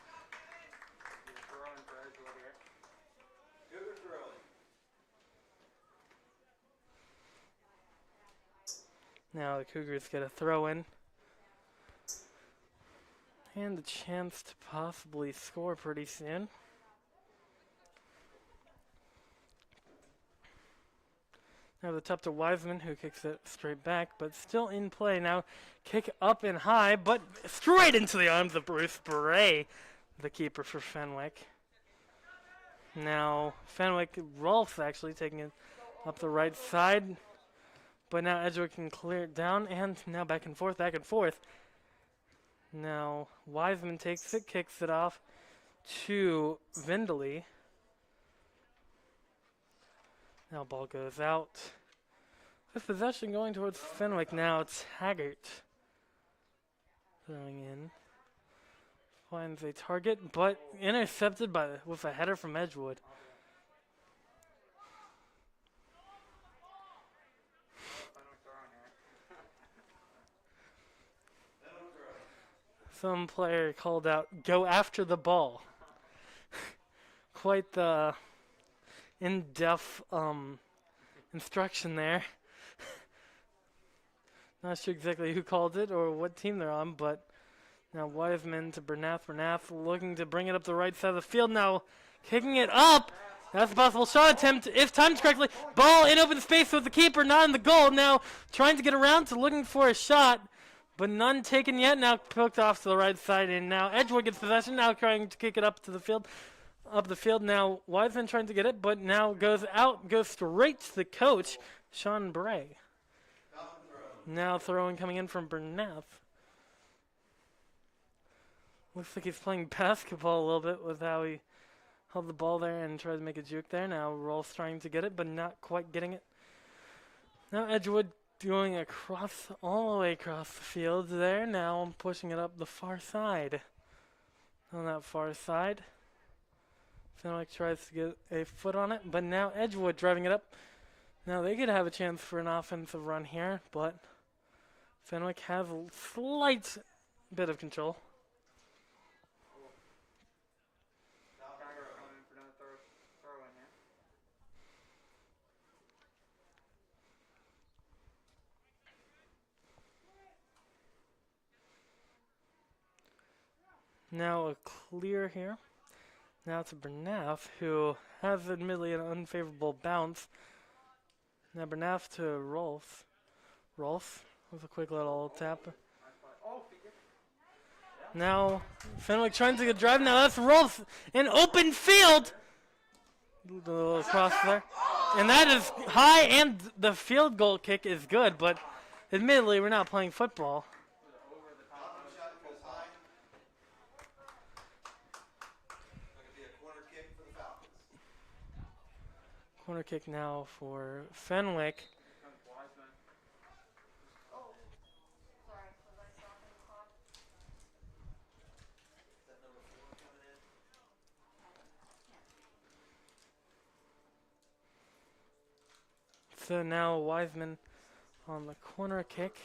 Now the Cougars get a throw in. And a chance to possibly score pretty soon. Now the top to Wiseman, who kicks it straight back, but still in play. Now kick up and high, but straight into the arms of Bruce Bray, the keeper for Fenwick. Now Fenwick, Rolfs actually taking it up the right side. But now Edgewood can clear it down, and now back and forth, back and forth. Now Wiseman takes it, kicks it off to Vindley. Now ball goes out. This possession going towards Fenwick now. Taggart throwing in. Finds a target, but intercepted with a header from Edgewood. Some player called out, "Go after the ball." Quite the in-depth instruction there. Not sure exactly who called it or what team they're on, but now Wiseman to Bernath. Bernath looking to bring it up the right side of the field. Now kicking it up. That's a possible shot attempt if timed correctly. Ball in open space with the keeper, not in the goal. Now trying to get around to looking for a shot, but none taken yet. Now poked off to the right side, and now Edgewood gets possession. Now trying to kick it up to the field. Up the field now. Wiseman trying to get it, but now goes out, goes straight to the coach, Sean Bray. Now throwing coming in from Bernath. Looks like he's playing basketball a little bit with how he held the ball there and tried to make a juke there. Now Rolf's trying to get it, but not quite getting it. Now Edgewood going across, all the way across the field there. Now pushing it up the far side. On that far side. Fenwick tries to get a foot on it, but now Edgewood driving it up. Now they could have a chance for an offensive run here, but Fenwick has a slight bit of control. Now a clear here. Now to Bernath, who has admittedly an unfavorable bounce. Now Bernath to Rolf. Rolf with a quick little tap. Now Fenwick trying to get drive. Now that's Rolf in open field. A little cross there. And that is high, and the field goal kick is good, but admittedly we're not playing football. Corner kick now for Fenwick. So now Wiseman on the corner kick.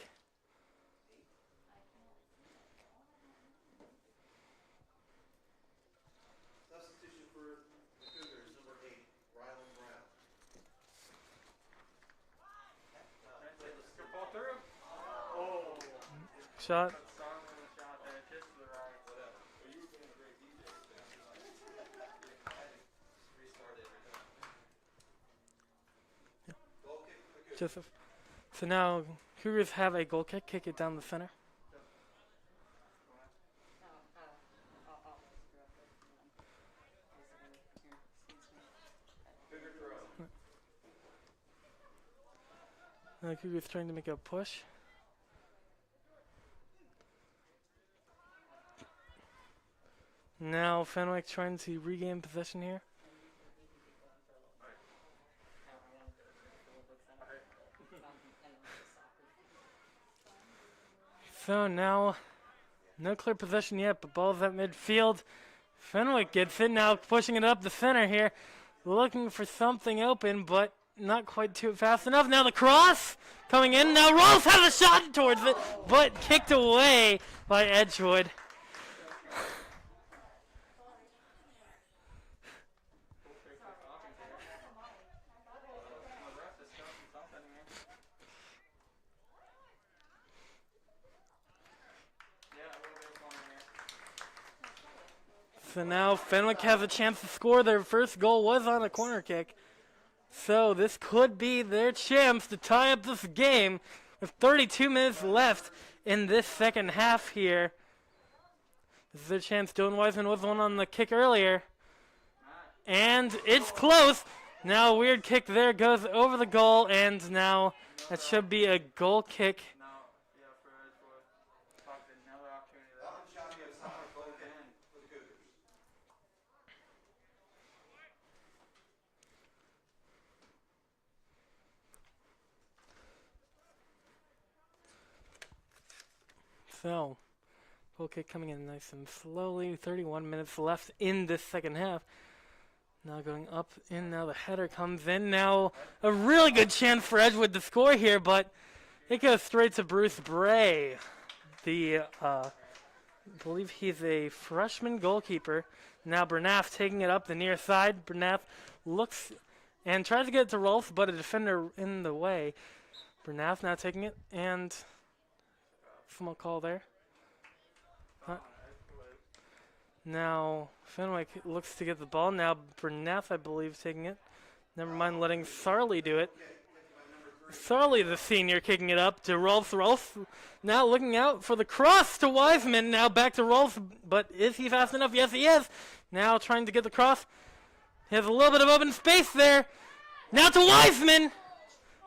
Substitution for the Cougars, number 8, Rylan Brown. Shot. Joseph. So now Cougars have a goal kick. Kick it down the center. Now Cougars trying to make a push. Now Fenwick trying to regain possession here. So now, no clear possession yet, but ball's at midfield. Fenwick gets it now, pushing it up the center here, looking for something open, but not quite too fast enough. Now the cross coming in. Now Rolls has a shot towards it, but kicked away by Edgewood. So now Fenwick has a chance to score. Their first goal was on a corner kick. So this could be their chance to tie up this game with 32 minutes left in this second half here. This is their chance. Dylan Wiseman was the one on the kick earlier. And it's close. Now a weird kick there goes over the goal, and now that should be a goal kick. So, goal kick coming in nice and slowly. 31 minutes left in this second half. Now going up in, now the header comes in. Now a really good chance for Edgewood to score here, but it goes straight to Bruce Bray. I believe he's a freshman goalkeeper. Now Bernath taking it up the near side. Bernath looks and tries to get it to Rolf, but a defender in the way. Bernath now taking it, and someone call there. Now Fenwick looks to get the ball. Now Bernath, I believe, taking it. Never mind letting Sarley do it. Sarley, the senior, kicking it up to Rolf. Rolf now looking out for the cross to Wiseman. Now back to Rolf, but is he fast enough? Yes, he is. Now trying to get the cross. He has a little bit of open space there. Now to Wiseman.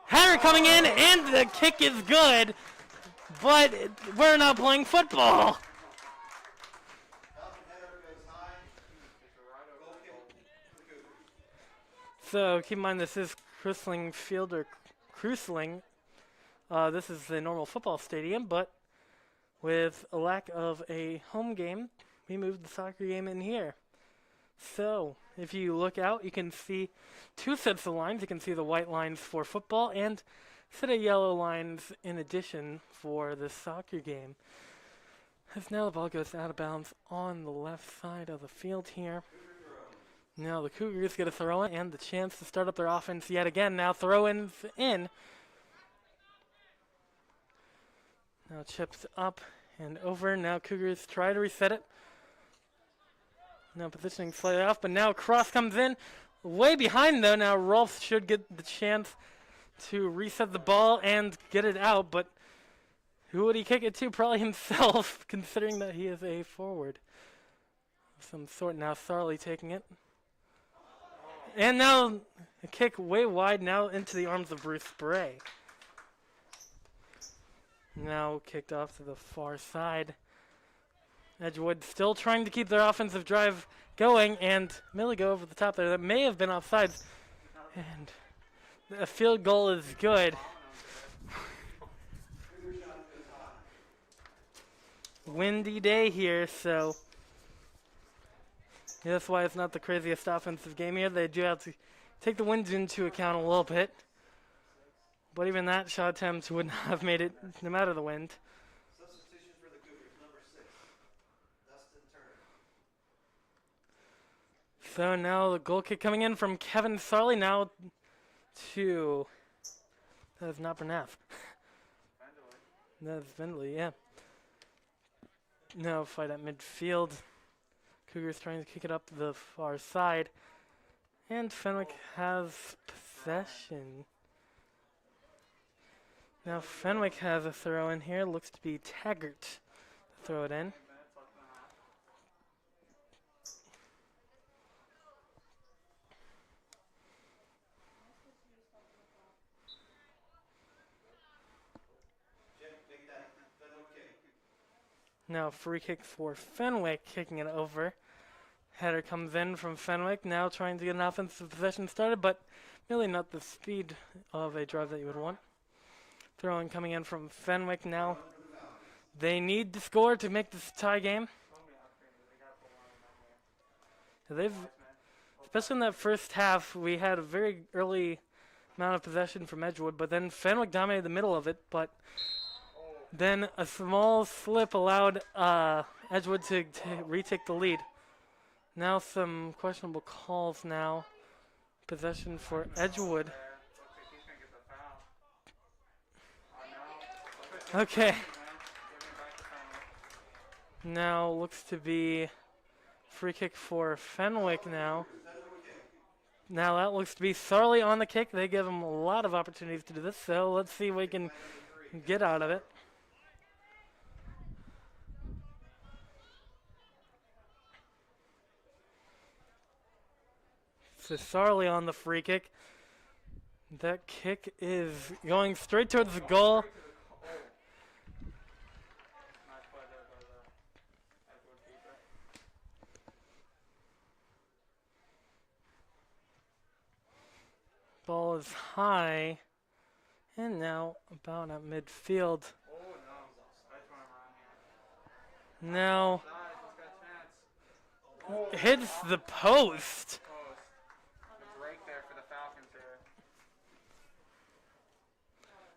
Header coming in, and the kick is good. But we're not playing football. So keep in mind this is Cruisling Field or Cruisling. This is the normal football stadium, but with a lack of a home game, we moved the soccer game in here. So if you look out, you can see two sets of lines. You can see the white lines for football and a set of yellow lines in addition for the soccer game. As now the ball goes out of bounds on the left side of the field here. Now the Cougars get a throw in and the chance to start up their offense yet again. Now throw-ins in. Now chips up and over. Now Cougars try to reset it. Now positioning slightly off, but now cross comes in. Way behind though. Now Rolf should get the chance to reset the ball and get it out, but who would he kick it to? Probably himself, considering that he is a forward of some sort. Now Sarley taking it. And now a kick way wide now into the arms of Bruce Bray. Now kicked off to the far side. Edgewood still trying to keep their offensive drive going, and Millie go over the top there. That may have been offsides. And a field goal is good. Windy day here, so yeah, that's why it's not the craziest offensive game here. They do have to take the wind into account a little bit. But even that shot attempt would not have made it, no matter the wind. Substitution for the Cougars, number 6, Dustin Turner. So now the goal kick coming in from Kevin Sarley now to, that is not Bernath. That's Vendley, yeah. Now fight at midfield. Cougars trying to kick it up the far side. And Fenwick has possession. Now Fenwick has a throw in here. Looks to be Taggart to throw it in. Now free kick for Fenwick, kicking it over. Header comes in from Fenwick, now trying to get an offensive possession started, but really not the speed of a drive that you would want. Throwing coming in from Fenwick now. They need to score to make this tie game. Especially in that first half, we had a very early amount of possession from Edgewood, but then Fenwick dominated the middle of it, but then a small slip allowed Edgewood to retake the lead. Now some questionable calls now. Possession for Edgewood. Okay. Now looks to be free kick for Fenwick now. Now that looks to be Sarley on the kick. They give him a lot of opportunities to do this, so let's see what we can get out of it. So Sarley on the free kick. That kick is going straight towards the goal. Ball is high. And now about at midfield. Now Nice, he's got a chance. hits the post. Close. The break there for the Falcons here.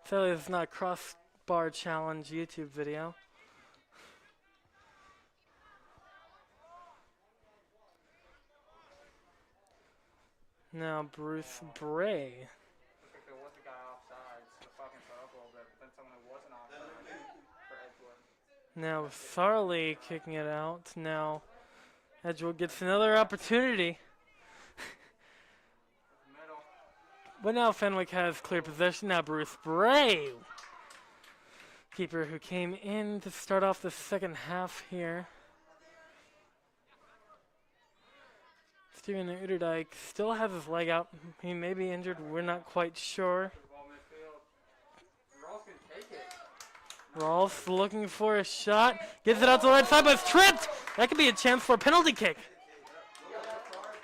Sadly, it's not a crossbar challenge YouTube video. Now Bruce Bray. Looks like there was a guy offside, so the Falcons are up a little bit, but then someone who wasn't offside for Edgewood. Now Farley kicking it out. Now Edgewood gets another opportunity. Middle. But now Fenwick has clear possession. Now Bruce Bray. Keeper who came in to start off the second half here. Steven Uderdijk still has his leg out. He may be injured. We're not quite sure. Ball midfield. Rawls can take it. Rolf looking for a shot. Gets it out to the right side, but it's tripped. That could be a chance for a penalty kick. Yellow card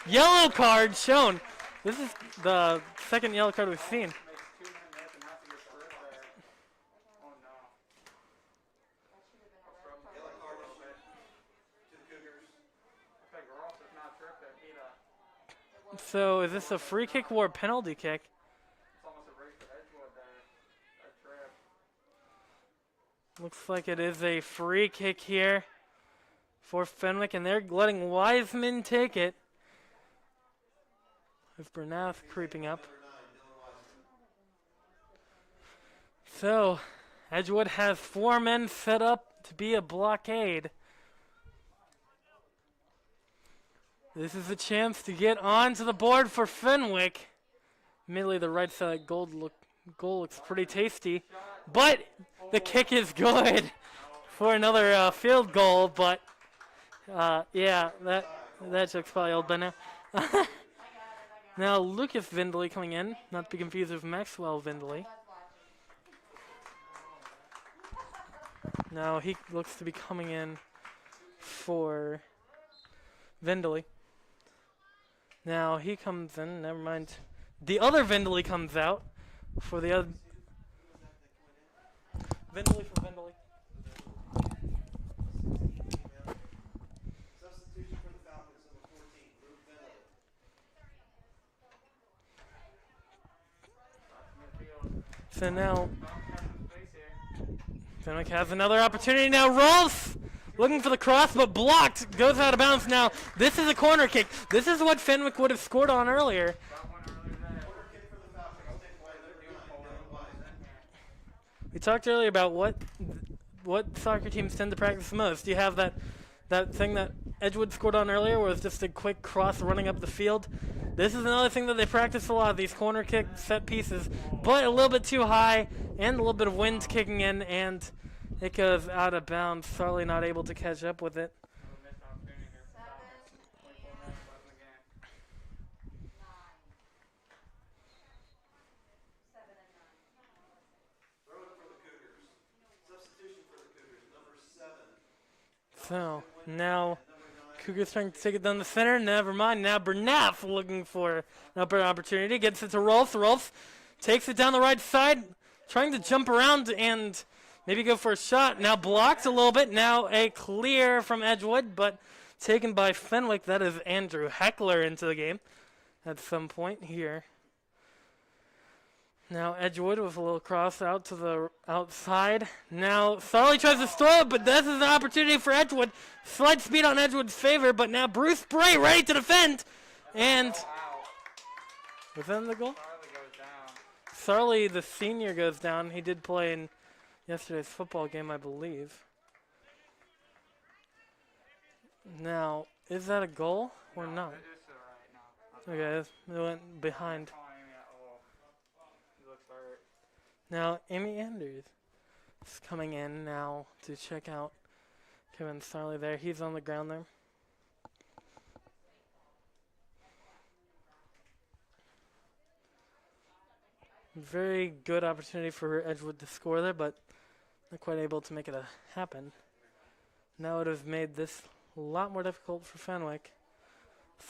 there. Yellow card shown. This is the second yellow card we've seen. Makes 2 minutes and has to get through there. Oh no. Yellow card to the Cougars. Looks like Rawls is not tripped there. He So is this a free kick or a penalty kick? It's almost a race for Edgewood there. That trip. Looks like it is a free kick here for Fenwick, and they're letting Wiseman take it. With Bernath creeping up. So, Edgewood has 4 men set up to be a blockade. This is a chance to get onto the board for Fenwick. Admittedly, the right side goal looks pretty tasty, but the kick is good for another field goal. But yeah, that joke's probably old by now. Now Lucas Vindley coming in, not to be confused with Maxwell Vindley. Now he looks to be coming in for Vindley. Now he comes in, never mind. The other Vindley comes out for the other. Vindley for Vindley. Substitution for the Falcons, number 14, Ruth Bentley. So now Fenwick has another opportunity. Now Rolf looking for the cross, but blocked. Goes out of bounds now. This is a corner kick. This is what Fenwick would have scored on earlier. We talked earlier about what soccer teams tend to practice the most. You have that thing that Edgewood scored on earlier, where it was just a quick cross running up the field. This is another thing that they practice a lot, these corner kick set pieces, but a little bit too high and a little bit of wind kicking in, and it goes out of bounds. Sarley not able to catch up with it. Throw it for the Cougars. Substitution for the Cougars, number 7. So now Cougars trying to take it down the center. Never mind. Now Bernath looking for an upper opportunity. Gets it to Rolf. Rolf takes it down the right side, trying to jump around and maybe go for a shot. Now blocked a little bit. Now a clear from Edgewood, but taken by Fenwick. That is Andrew Heckler into the game at some point here. Now Edgewood with a little cross out to the outside. Now Sarley tries to throw it, but this is an opportunity for Edgewood. Slight speed on Edgewood's favor, but now Bruce Bray ready to defend. And within the goal? Farley goes down. Sarley, the senior, goes down. He did play in yesterday's football game, I believe. Now, is that a goal or not? It is right now. Okay, it went behind. He looks hurt. Now, Amy Anders is coming in now to check out Kevin Sarley there. He's on the ground there. Very good opportunity for Edgewood to score there, but not quite able to make it happen. Now it has made this a lot more difficult for Fenwick.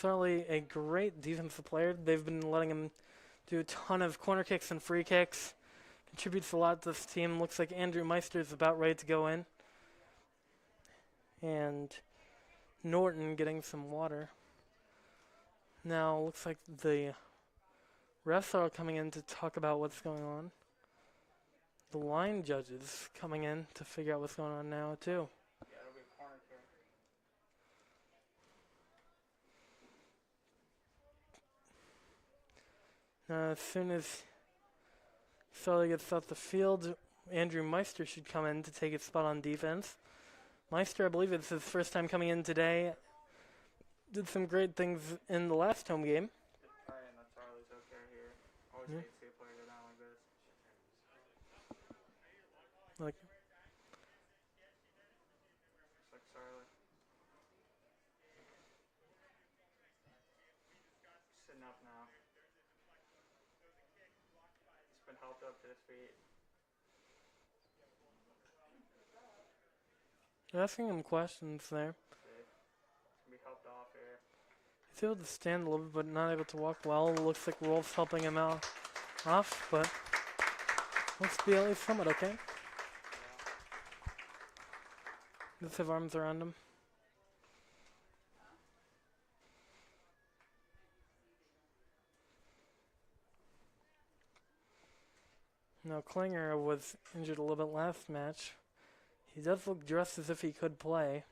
Sarley, a great defensive player. They've been letting him do a ton of corner kicks and free kicks. Contributes a lot to this team. Looks like Andrew Meister is about ready to go in. and Norton getting some water. Now looks like the refs are coming in to talk about what's going on. The line judges coming in to figure out what's going on now too. Yeah, it'll be a corner kick. Now as soon as Sully gets off the field, Andrew Meister should come in to take his spot on defense. Meister, I believe it's his first time coming in today. Did some great things in the last home game. Just praying that Charlie's okay here. Always Yeah. hate to see a player go down like this. Like, Just like Charlie. Sitting up now. He's been helped up to his feet. asking him questions there. See? He's gonna be helped off here. He's able to stand a little bit, but not able to walk well. Looks like Rolf's helping him out off, but looks to be at least somewhat okay. Does have arms around him. Now Klinger was injured a little bit last match. He does look dressed as if he could play.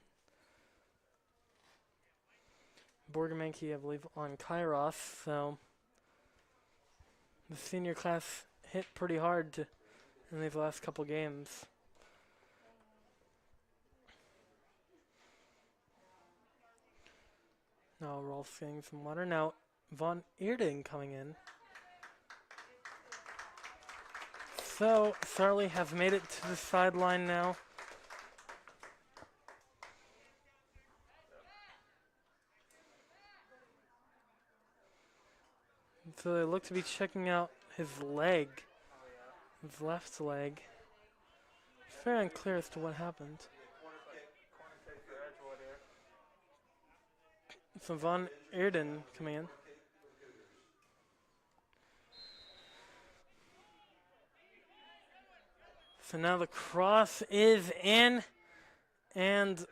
Borgomanki, I believe, on Kairos, so the senior class hit pretty hard in these last couple games. Now Rolf's getting some water. Now Von Eerding coming in. So Sarley has made it to the sideline now. So they look to be checking out his leg, his left leg. It's very unclear as to what happened. Corner kick for Edgewood here. So Von Eerding coming in. So now the cross is in, and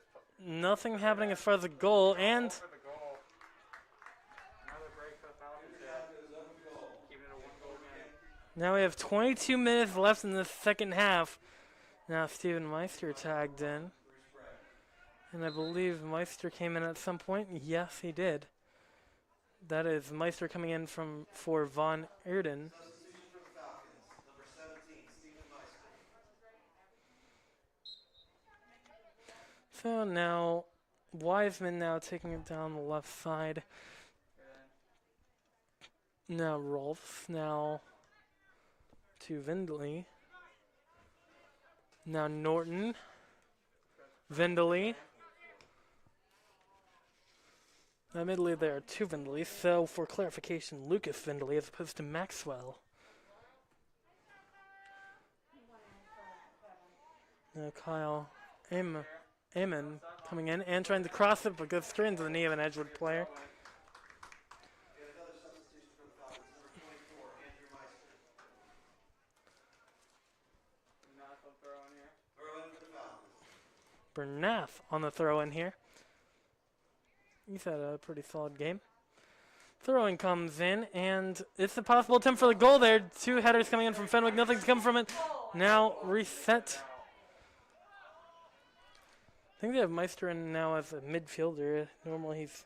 nothing happening as far as the goal. And For the goal. Another break for the Falcons here. Keeping it a one-goal game. now we have 22 minutes left in the second half. Now Steven Meister tagged in. And I believe Meister came in at some point. Yes, he did. That is Meister coming in for Von Eerding. Substitution for the Falcons, number 17, Stephen Meister. So now Wiseman now taking it down the left side. Now Rolfs. Now to Vindley. Now Norton. Vindley. Admittedly, there are two Vindleys, so for clarification, Lucas Vindley as opposed to Maxwell. Now Kyle Amon coming in and trying to cross it, but goes straight into the knee of an Edgewood player. And another substitution for the Falcons, number 24, Andrew Meister. Not a throw in here. Throw in for the Falcons. Bernath on the throw in here. He's had a pretty solid game. Throwing comes in, and it's a possible attempt for the goal there. Two headers coming in from Fenwick. Nothing's come from it. Now reset. I think they have Meister in now as a midfielder. Normally he's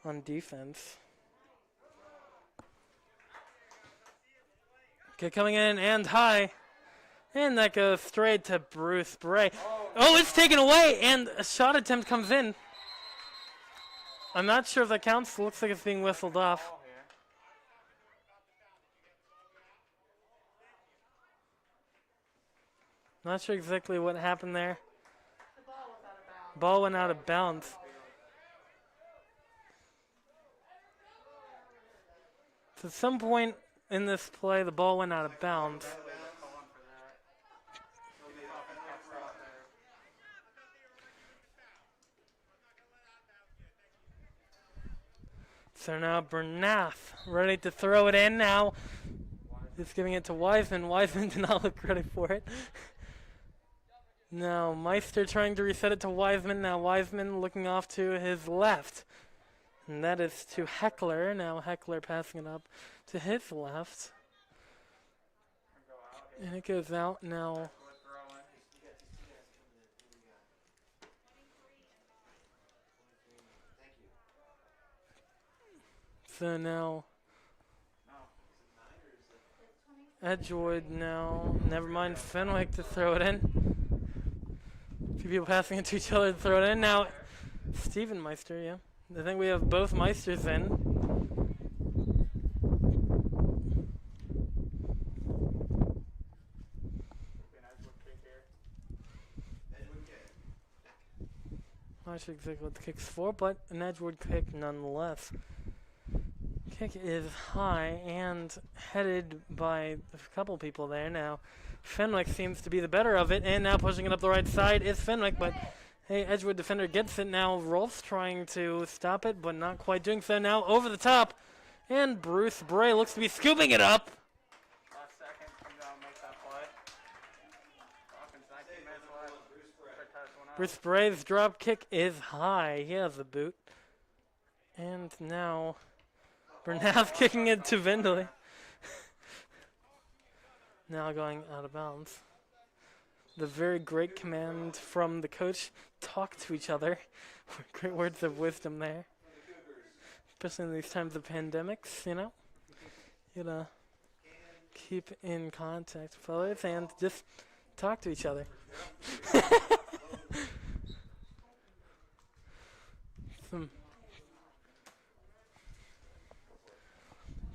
on defense. Okay, coming in and high. And that goes straight to Bruce Bray. Oh, it's taken away, and a shot attempt comes in. I'm not sure if that counts. Looks like it's being whistled off. Ball here. Not sure exactly what happened there. The ball was out of bounds. Ball went out of bounds. So at some point in this play, the ball went out of bounds. Call on for that. It'll be a Fenwick cross. So now Bernath ready to throw it in now. He's giving it to Wiseman. Wiseman did not look ready for it. Now Meister trying to reset it to Wiseman. Now Wiseman looking off to his left. And that is to Heckler. Now Heckler passing it up to his left. Go out here. And it goes out now. Edgewood throwing. Thank you. So now No. Edgewood now. Never mind Fenwick to throw it in. Two people passing it to each other to throw it in. Now Steven Meister, yeah. I think we have both Meisters in. Be an Edgewood kick here. Edgewood kick. Not sure exactly what the kick's for, but an Edgewood kick nonetheless. Kick is high and headed by a couple people there now. Fenwick seems to be the better of it, and now pushing it up the right side is Fenwick, but hey, Edgewood defender gets it now. Rolf's trying to stop it, but not quite doing so now. Over the top, and Bruce Bray looks to be scooping it up. Last second. Come down and make that play. Falcons 19 minutes left. Quick pass one out. Bruce Bray's drop kick is high. He has the boot. And now Bernath kicking it to Vindley. Now going out of bounds. The very great command from the coach. Talk to each other. Great words of wisdom there. Especially in these times of pandemics, you know. You gotta keep in contact with others and just talk to each other.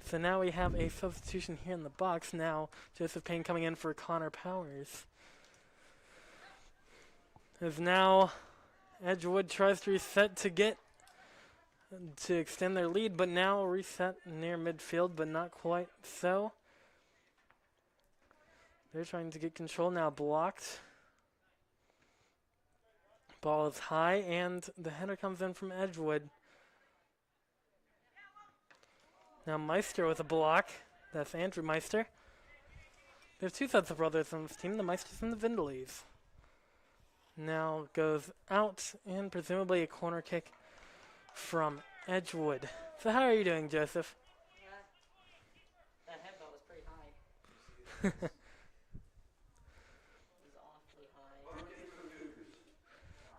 So now we have a substitution here in the box. Now Joseph Payne coming in for Connor Powers. As now Edgewood tries to reset to extend their lead, but now reset near midfield, but not quite so. They're trying to get control, now blocked. Ball is high, and the header comes in from Edgewood. Now Meister with a block. That's Andrew Meister. We have two sets of brothers on this team, the Meisters and the Vindleys. Now goes out, and presumably a corner kick from Edgewood. So how are you doing, Joseph? Yeah. That headbutt was pretty high. It was awfully high.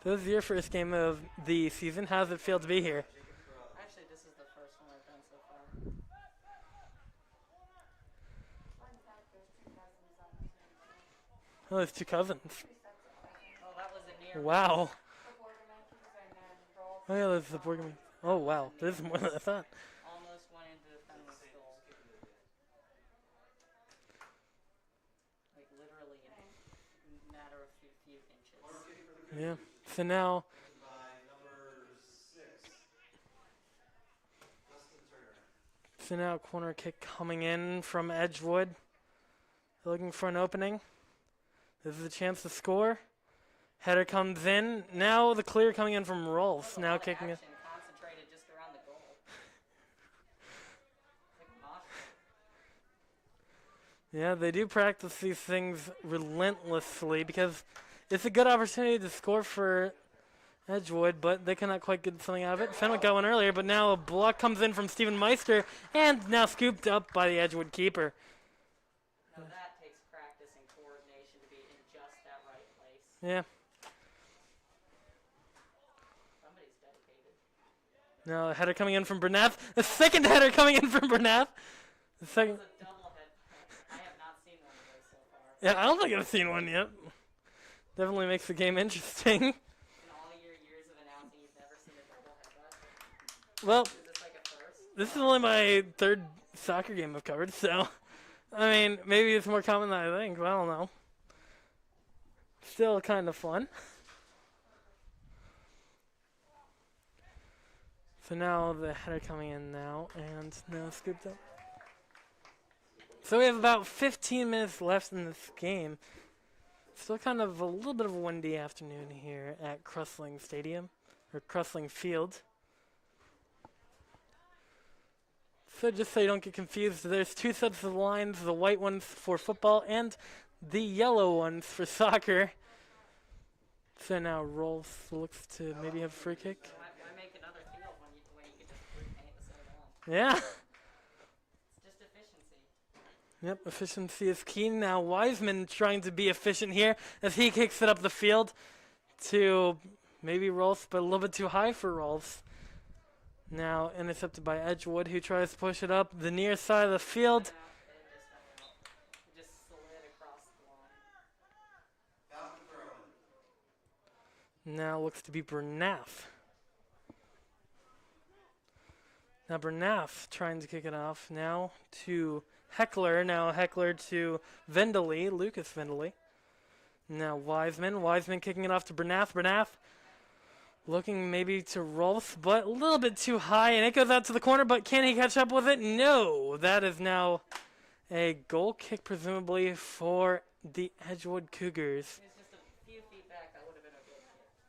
So this is your first game of the season. How does it feel to be here? Actually, this is the first one I've done so far. Oh, there's two cousins. Oh, that was a near. Wow. Oh yeah, there's the board game. Oh wow, there's more than I thought. Almost went into the Fenwick's goal. Like literally in a matter of few inches. Yeah. So now By number 6. Dustin Turner. So now corner kick coming in from Edgewood. Looking for an opening. This is a chance to score. Header comes in. Now the clear coming in from Rolfs. Now kicking it. Concentrated just around the goal. Like a mosh pit. Yeah, they do practice these things relentlessly because it's a good opportunity to score for Edgewood, but they cannot quite get something out of it. Fenwick got one earlier, but now a block comes in from Steven Meister and now scooped up by the Edgewood keeper. Now that takes practice and coordination to be in just that right place. Yeah. Somebody's dedicated. Now a header coming in from Bernath. The second header coming in from Bernath. The That second. was a double head. I have not seen one of those so far. Yeah, I don't think I've seen one yet. Definitely makes the game interesting. In all your years of announcing, you've never seen a double headbutt? Well, Is this like a first? this is only my third soccer game I've covered, so I mean, maybe it's more common than I think. But I don't know. Still kind of fun. So now the header coming in now, and now scooped up. So we have about 15 minutes left in this game. Still kind of a little bit of a windy afternoon here at Crusling Stadium, or Crusling Field. So just so you don't get confused, there's two sets of lines, the white ones for football and the yellow ones for soccer. So now Rolf looks to maybe have a free kick. Why make another field when you can just repaint the same one? Yeah. It's just efficiency. Yep, efficiency is key. Now Wiseman trying to be efficient here as he kicks it up the field to maybe Rolf, but a little bit too high for Rolf. Now intercepted by Edgewood, who tries to push it up the near side of the field. It just slid across the line. Falcon throw-in. Now looks to be Bernath. Now Bernath trying to kick it off now to Heckler. Now Heckler to Vendely, Lucas Vendely. Now Wiseman kicking it off to Bernath. Bernath looking maybe to Rolf, but a little bit too high, and it goes out to the corner, but can he catch up with it? No. That is now a goal kick, presumably, for the Edgewood Cougars. It's just a few feet back. That would have been a good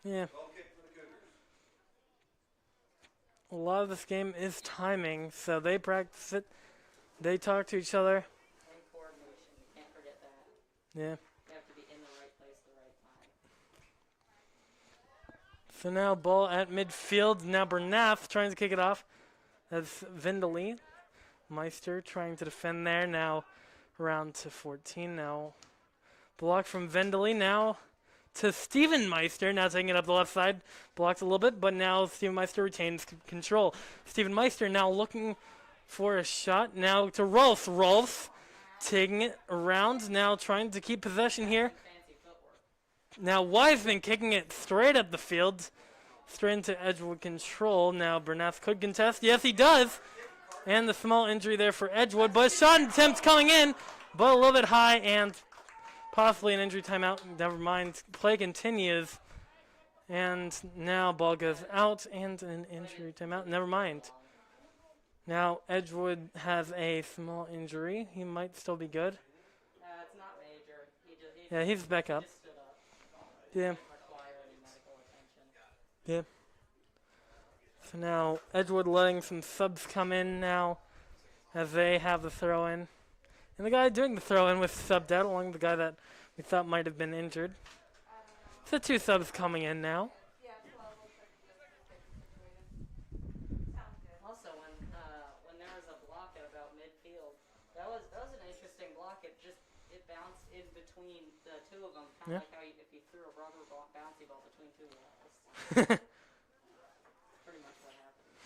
kick. Yeah. Goal kick for the Cougars. A lot of this game is timing, so they practice it. They talk to each other. And coordination. You can't forget that. Yeah. You have to be in the right place at the right time. So now ball at midfield. Now Bernath trying to kick it off. That's Vendely. Meister trying to defend there. Now around to 14. Now block from Vendely. Now to Steven Meister. Now taking it up the left side. Blocked a little bit, but now Steven Meister retains control. Steven Meister now looking for a shot. Now to Rolf. Rolf taking it around. Now trying to keep possession here. Fancy footwork. Now Wiseman kicking it straight up the field. Straight into Edgewood control. Now Bernath could contest. Yes, he does. And the small injury there for Edgewood. But shot attempt coming in. But a little bit high and possibly an injury timeout. Never mind. Play continues. And now ball goes out and an injury timeout. Never mind. Now Edgewood has a small injury. He might still be good. It's not major. Yeah, he's back up. Just stood up. Yeah. Doesn't require any medical attention. Yeah. So now Edgewood letting some subs come in now as they have the throw in. And the guy doing the throw in was subbed out along with the guy that we thought might have been injured. So 2 subs coming in now. Also, when there was a block at about midfield, that was an interesting block. It bounced in between the two of them, kind of like how if you threw a rubber bouncy ball between two walls. Pretty much what happened.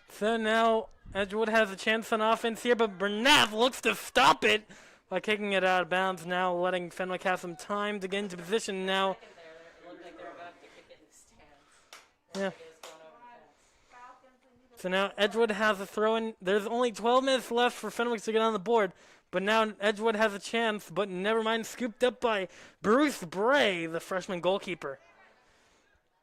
So now Edgewood has a chance on offense here, but Bernath looks to stop it by kicking it out of bounds. Now letting Fenwick have some time to get into position now. Second there, it looked like they were about to kick it in the stands. Yeah. Like it was going over the fence. So now Edgewood has a throw in. There's only 12 minutes left for Fenwick to get on the board. But now Edgewood has a chance, but never mind, scooped up by Bruce Bray, the freshman goalkeeper.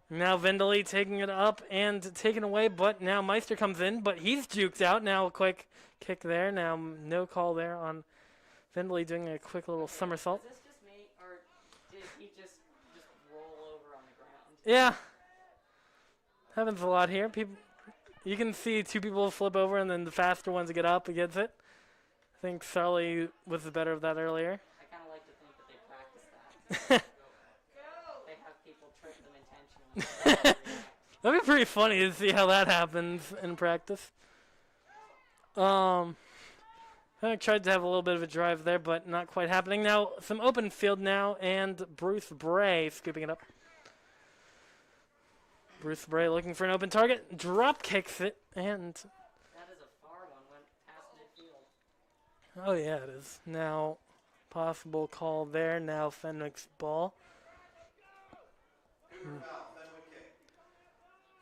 Now Vendely taking it up and taken away, but now Meister comes in, but he's juked out. Now a quick kick there. Now no call there on Vendely doing a quick little somersault. Is this just me, or did he just roll over on the ground? Yeah. Happens a lot here. People, you can see 2 people flip over and then the faster ones get up against it. I think Sarli was the better of that earlier. I kind of like to think that they practice that. They have people trick them intentionally. That'd be pretty funny to see how that happens in practice. I tried to have a little bit of a drive there, but not quite happening. Now, some open field now, and Bruce Bray scooping it up. Bruce Bray looking for an open target, drop kicks it, and... That is a far one, went past midfield. Oh, yeah, it is. Now, possible call there. Now, Fenwick's ball.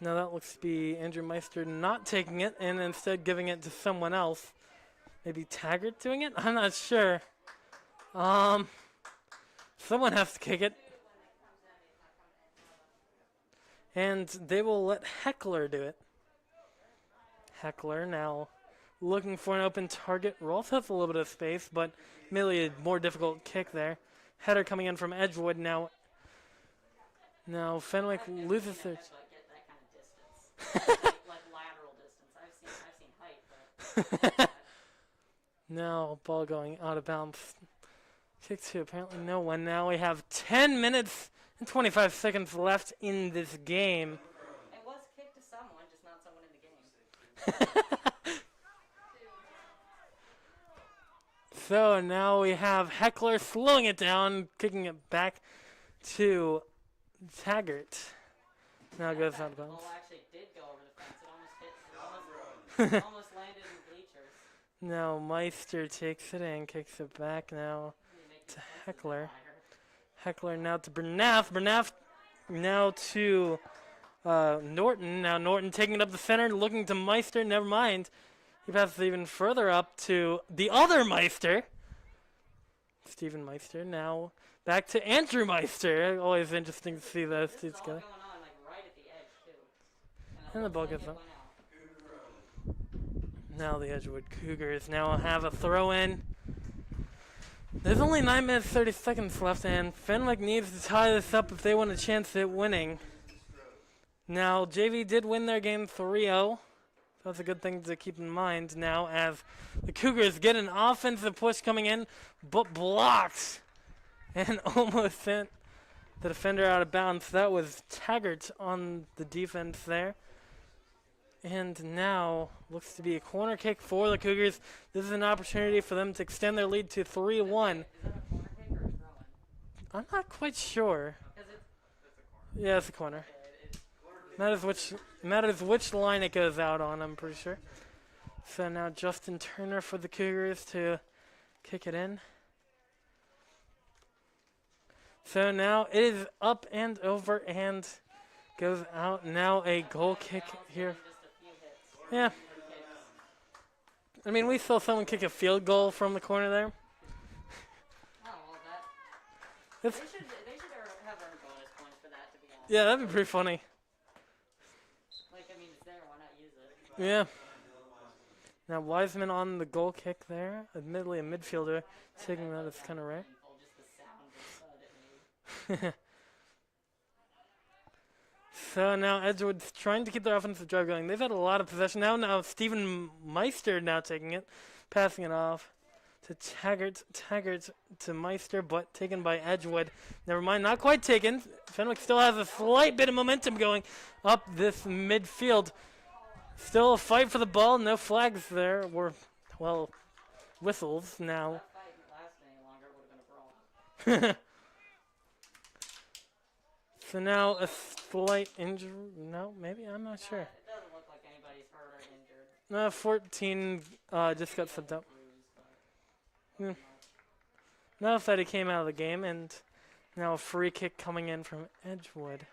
Now, that looks to be Andrew Meister not taking it and instead giving it to someone else. Maybe Taggart doing it? I'm not sure. Someone has to kick it. And they will let Heckler do it. Heckler now looking for an open target. Rolf has a little bit of space, but merely a more difficult kick there. Header coming in from Edgewood now. Now Fenwick loses their... Get that kind of distance. like lateral distance. I've seen height, but... Now ball going out of bounds. Kick to apparently no one. Now we have 10 minutes and 25 seconds left in this game. It was kicked to someone, just not someone in the game. So now we have Heckler slowing it down, kicking it back to Taggart. Now it goes out of The bounds. ball actually did go over the fence. It almost landed in the bleachers. Now Meister takes it and kicks it back now to Heckler. Heckler now to Bernath. Bernath now to Norton. Now Norton taking it up the center, looking to Meister. Never mind. He passes even further up to the other Meister. Stephen Meister. Now back to Andrew Meister. Always interesting to see those two This is all together. going on like right at the edge too. And the ball gets it up. went out. Now the Edgewood Cougars now have a throw in. There's only 9 minutes 30 seconds left, and Fenwick needs to tie this up if they want a chance at winning. Now JV did win their game 3-0. That's a good thing to keep in mind now as the Cougars get an offensive push coming in, but blocked and almost sent the defender out of bounds. That was Taggart on the defense there. And now looks to be a corner kick for the Cougars. This is an opportunity for them to extend their lead to 3-1. Is that a corner kick or a throw-in? I'm not quite sure. Because it's Yeah, it's a corner. Matters which line it goes out on, I'm pretty sure. So now Justin Turner for the Cougars to kick it in. So now it is up and over and goes out. Now a goal kick here. just a few hits. Yeah. Kicks. I mean, we saw someone kick a field goal from the corner there. Oh, well, that. It's, They should have earned bonus points for that, to be honest. yeah, that'd be pretty funny. Like, I mean, it's there, why not use it? Yeah. Now Wiseman on the goal kick there. Admittedly a midfielder. Taking that is kind of rare. Just the sound of thud it made. So now Edgewood's trying to keep their offensive drive going. They've had a lot of possession now. Now Stephen Meister now taking it, passing it off to Taggart. Taggart to Meister, but taken by Edgewood. Never mind, not quite taken. Fenwick still has a slight bit of momentum going up this midfield. Still a fight for the ball. No flags there. Well, whistles now. If that fight didn't last any longer, it would have been a brawl. So now a slight injury. No, maybe, I'm not sure. It doesn't look like anybody's hurt or injured. 14 just got subbed out. Bruised, but Now that he came out of the game, and now a free kick coming in from Edgewood.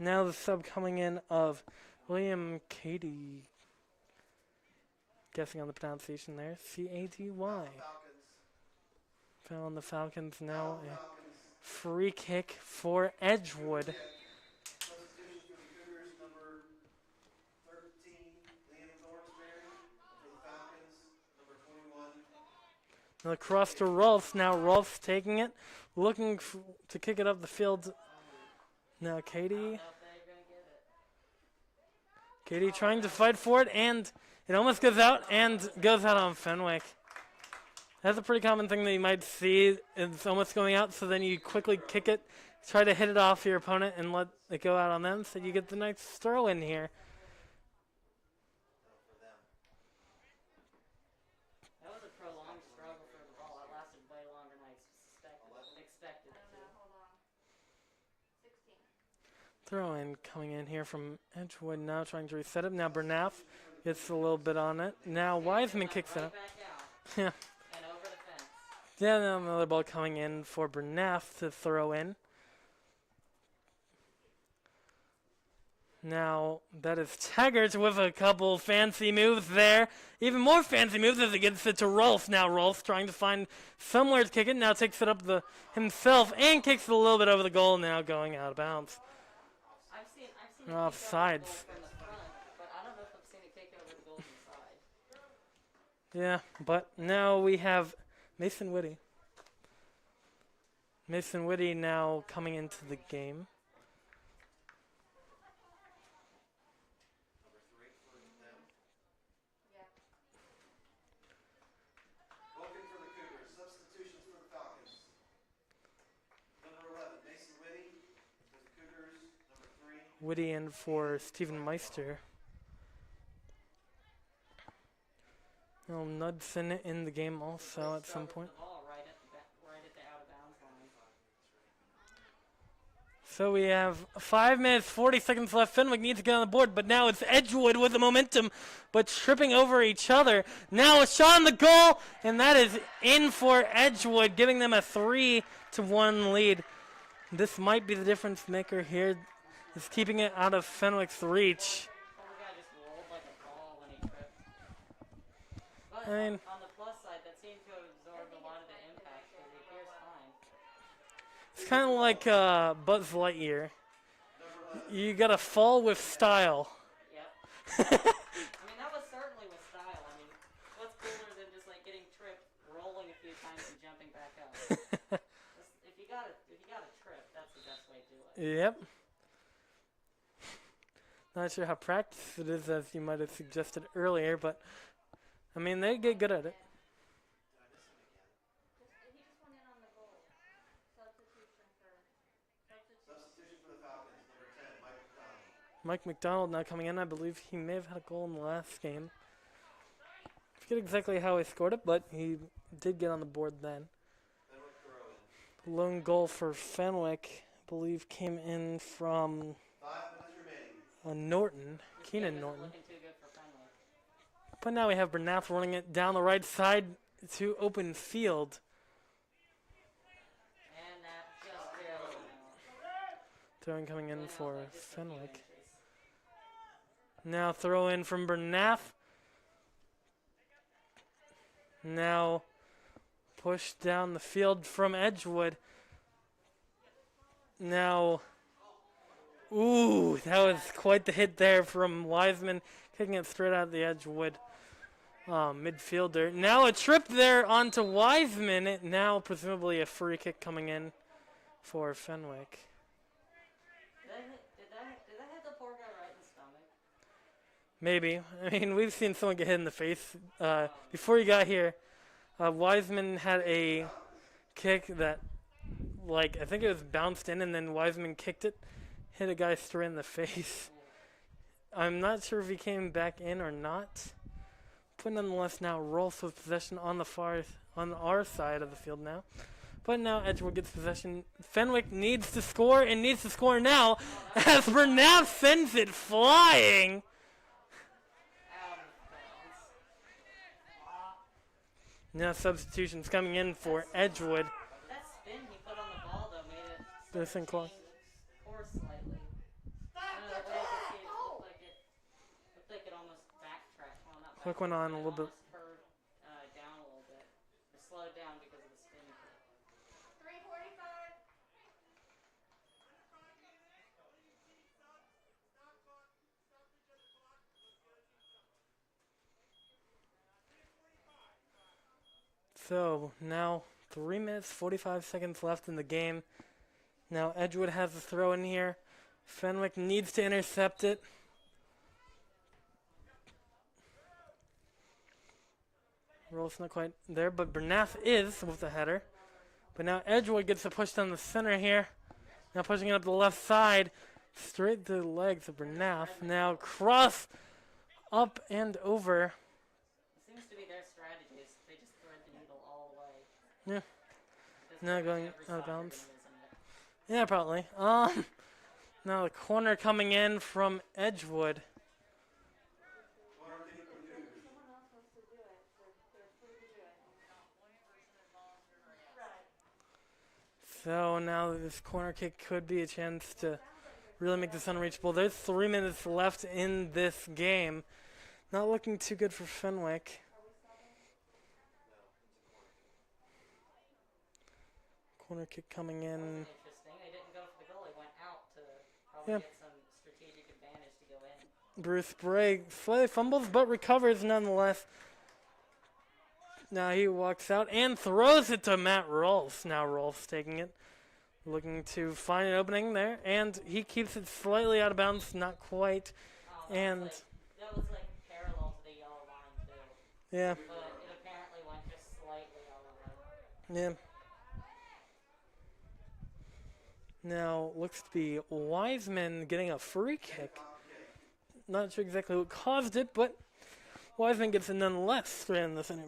Now the sub coming in of William Cady. Guessing on the pronunciation there. Cady. Falcons. Foul on the Falcons now. A free kick for Edgewood. Substitution for the Cougars, number 13, Liam Thornsberry. For the Falcons, number 21. Now across to Rolfs. Now Rolfs taking it. Looking to kick it up the field. Now Cady. I don't know if they're going to get it. Katie trying to fight for it, and it almost goes out and goes out on Fenwick. That's a pretty common thing that you might see. It's almost going out, so then you quickly kick it, try to hit it off your opponent, and let it go out on them, so you get the nice throw in here. That was a prolonged struggle for the ball. That lasted way longer than I expected. Hold on. 16. Throw in coming in here from Edgewood now, trying to reset it. Now Bernath gets a little bit on it. Now Wiseman kicks it Right up. back out Yeah. and over the fence. Yeah, now another ball coming in for Bernath to throw in. Now, that is Taggart with a couple fancy moves there. Even more fancy moves as he gets it to Rolf. Now Rolf trying to find somewhere to kick it. Now takes it up himself and kicks it a little bit over the goal. Now going out of bounds. I've seen it kick Offsides. over the goal from the front, but I don't know if I've seen it kick over the goal inside. Yeah, but now we have Mason Whitty. Mason Whitty now coming into the game. Number 3 for them. Yeah. Goal kick for the Cougars, Woody in for Steven Meister. Now Knudsen in the game also at some point. The ball right at the out of bounds line. So we have 5 minutes, 40 seconds left. Fenwick needs to get on the board, but now it's Edgewood with the momentum, but tripping over each other. Now a shot on the goal, and that is in for Edgewood, giving them a 3-1 lead. This might be the difference maker here. It's keeping it out of Fenwick's reach. Poor guy just rolled like a ball when he tripped. But I mean, on the plus side, that seemed to have absorbed a lot of the impact because he appears fine. it's kind of like Buzz Lightyear. You gotta fall with style. Yep. I mean, that was certainly with style. I mean, what's cooler than just like getting tripped, rolling a few times, and jumping back up? If you got a trip, that's the best way to do it. Yep. Not sure how practiced it is, as you might have suggested earlier, but I mean, they get good at it. He just went in on the goal. Substitution for the Falcons, number 10, Mike McDonald. Mike McDonald now coming in. I believe he may have had a goal in the last game. I forget exactly how he scored it, but he did get on the board then. Fenwick throw in. Lone goal for Fenwick, I believe, came in from 5 minutes remaining. Norton, this Keenan game isn't Norton. looking too good for Fenwick. But now we have Bernath running it down the right side to open field. And that just barely went out. Throwing coming in Went out for by just a few Fenwick. inches. Now throw in from Bernath. Now push down the field from Edgewood. Now, ooh, that was quite the hit there from Wiseman, kicking it straight out of the Edgewood midfielder. Now a trip there onto Wiseman. Now presumably a free kick coming in for Fenwick. Did that hit the poor guy right in the stomach? Maybe. I mean, we've seen someone get hit in the face. Before you got here, Wiseman had a kick that, like, I think it was bounced in, and then Wiseman kicked it, hit a guy straight in the face. I'm not sure if he came back in or not. But nonetheless, now Rolfs with possession on our side of the field now. But now Edgewood gets possession. Fenwick needs to score, and needs to score now, as Bernath sends it flying. Out of bounds. Now substitutions coming in for Edgewood. That spin he put on the ball, though, made it This thing close. course slightly. I don't know, the way I could see it looked like it almost backtracked. Well, not Quick one on backtracked, a but little bit. almost curved down a little bit. Or slowed down because of the spin. 3:45. So now 3 minutes, 45 seconds left in the game. Now Edgewood has the throw in here. Fenwick needs to intercept it. Roll's not quite there, but Bernath is with the header. But now Edgewood gets the push down the center here. Now pushing it up the left side. Straight to the legs of Bernath. Now cross up and over. It seems to be their strategy. Is they just thread the needle all the way. Yeah. This Now pretty much going every out of soccer bounds. game, isn't it? Yeah, probably. Now the corner coming in from Edgewood. Someone else wants to do it. They're free to do it. Right. So now this corner kick could be a chance to really make this unreachable. There's 3 minutes left in this game. Not looking too good for Fenwick. Corner kick coming in. Interesting. They didn't go for the goal. They went out to probably Yeah. get some strategic advantage to go in. Bruce Bray slightly fumbles but recovers nonetheless. Now he walks out and throws it to Matt Rolfs. Now Rolfs taking it. Looking to find an opening there. And he keeps it slightly out of bounds. Not quite. Oh, And that was like parallel to the yellow line too, yeah. but it apparently went just slightly over. Yeah. Now, looks to be Wiseman getting a free kick. Not sure exactly what caused it, but Wiseman gets it nonetheless. Straight in the center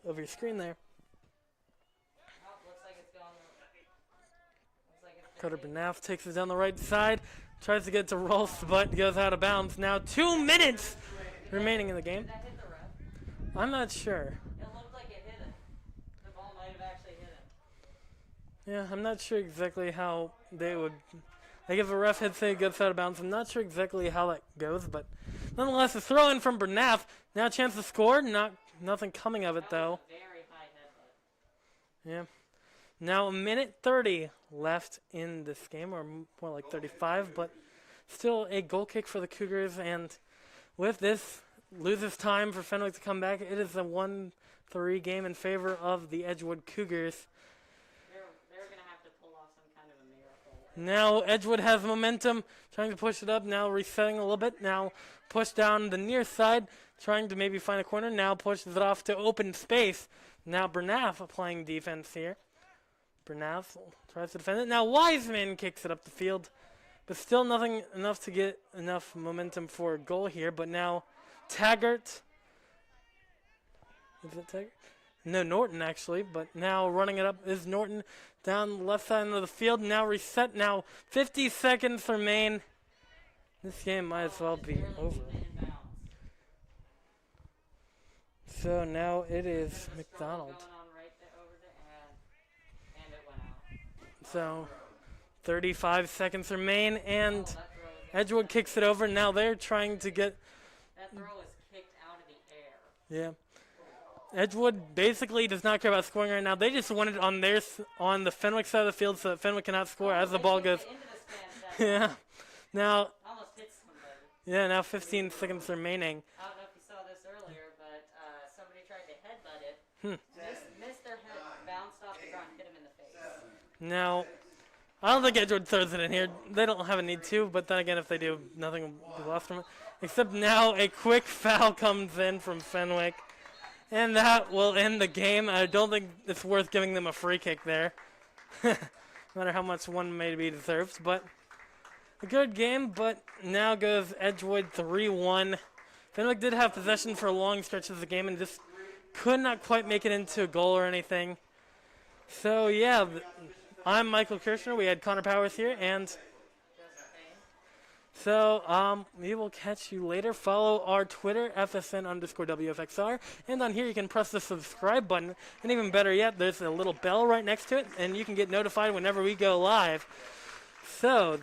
of your screen there. Looks like it's gone. Looks like it's Cutter Bernaf takes it down the right side. Tries to get to Rolfs, but goes out of bounds. Now 2 minutes remaining in the game. Did that hit the ref? I'm not sure. It looked like it hit him. The ball might have actually hit him. Yeah, I'm not sure exactly how they would. Like if a ref hits it, it gets out of bounds. I'm not sure exactly how that goes, but nonetheless, a throw in from Bernaf. Now a chance to score. Nothing coming of it though. Very high headbutt. Yeah. Now a minute 30 left in this game, or more like 35, but still a goal kick for the Cougars. And with this, loses time for Fenwick to come back. It is a 1-3 game in favor of the Edgewood Cougars. They're going to have to pull off some kind of a miracle. Now Edgewood has momentum, trying to push it up, now resetting a little bit, now push down the near side, trying to maybe find a corner, now pushes it off to open space. Now Bernaf applying defense here. Bernaf tries to defend it. Now Wiseman kicks it up the field, but still nothing enough to get enough momentum for a goal here. But now Taggart, is it Taggart? No, Norton actually, but now running it up is Norton down the left side of the field. Now reset, now 50 seconds remain. This game might as well be over. So now it is McDonald. So 35 seconds remain, and Edgewood kicks it over. Now they're trying to get. That throw is kicked out of the air. Yeah. Edgewood basically does not care about scoring right now. They just want it on the Fenwick side of the field so that Fenwick cannot score as the ball goes. Yeah. Now. Almost hit somebody. Yeah. Now 15 seconds remaining. I don't know if you saw this earlier, but somebody tried to headbutt it. Missed their head, bounced off the ground, hit him in the face. Now, I don't think Edgewood throws it in here. They don't have a need to, but then again, if they do, nothing will be lost from it. Except now a quick foul comes in from Fenwick. And that will end the game. I don't think it's worth giving them a free kick there. No matter how much one may be deserved. But a good game, but now goes Edgewood 3-1. Fenwick did have possession for long stretches of the game and just could not quite make it into a goal or anything. So, yeah, I'm Michael Kirshner. We had Connor Powers here, and so we will catch you later. Follow our Twitter, FSN_WFXR, and on here you can press the subscribe button, and even better yet, there's a little bell right next to it, and you can get notified whenever we go live. So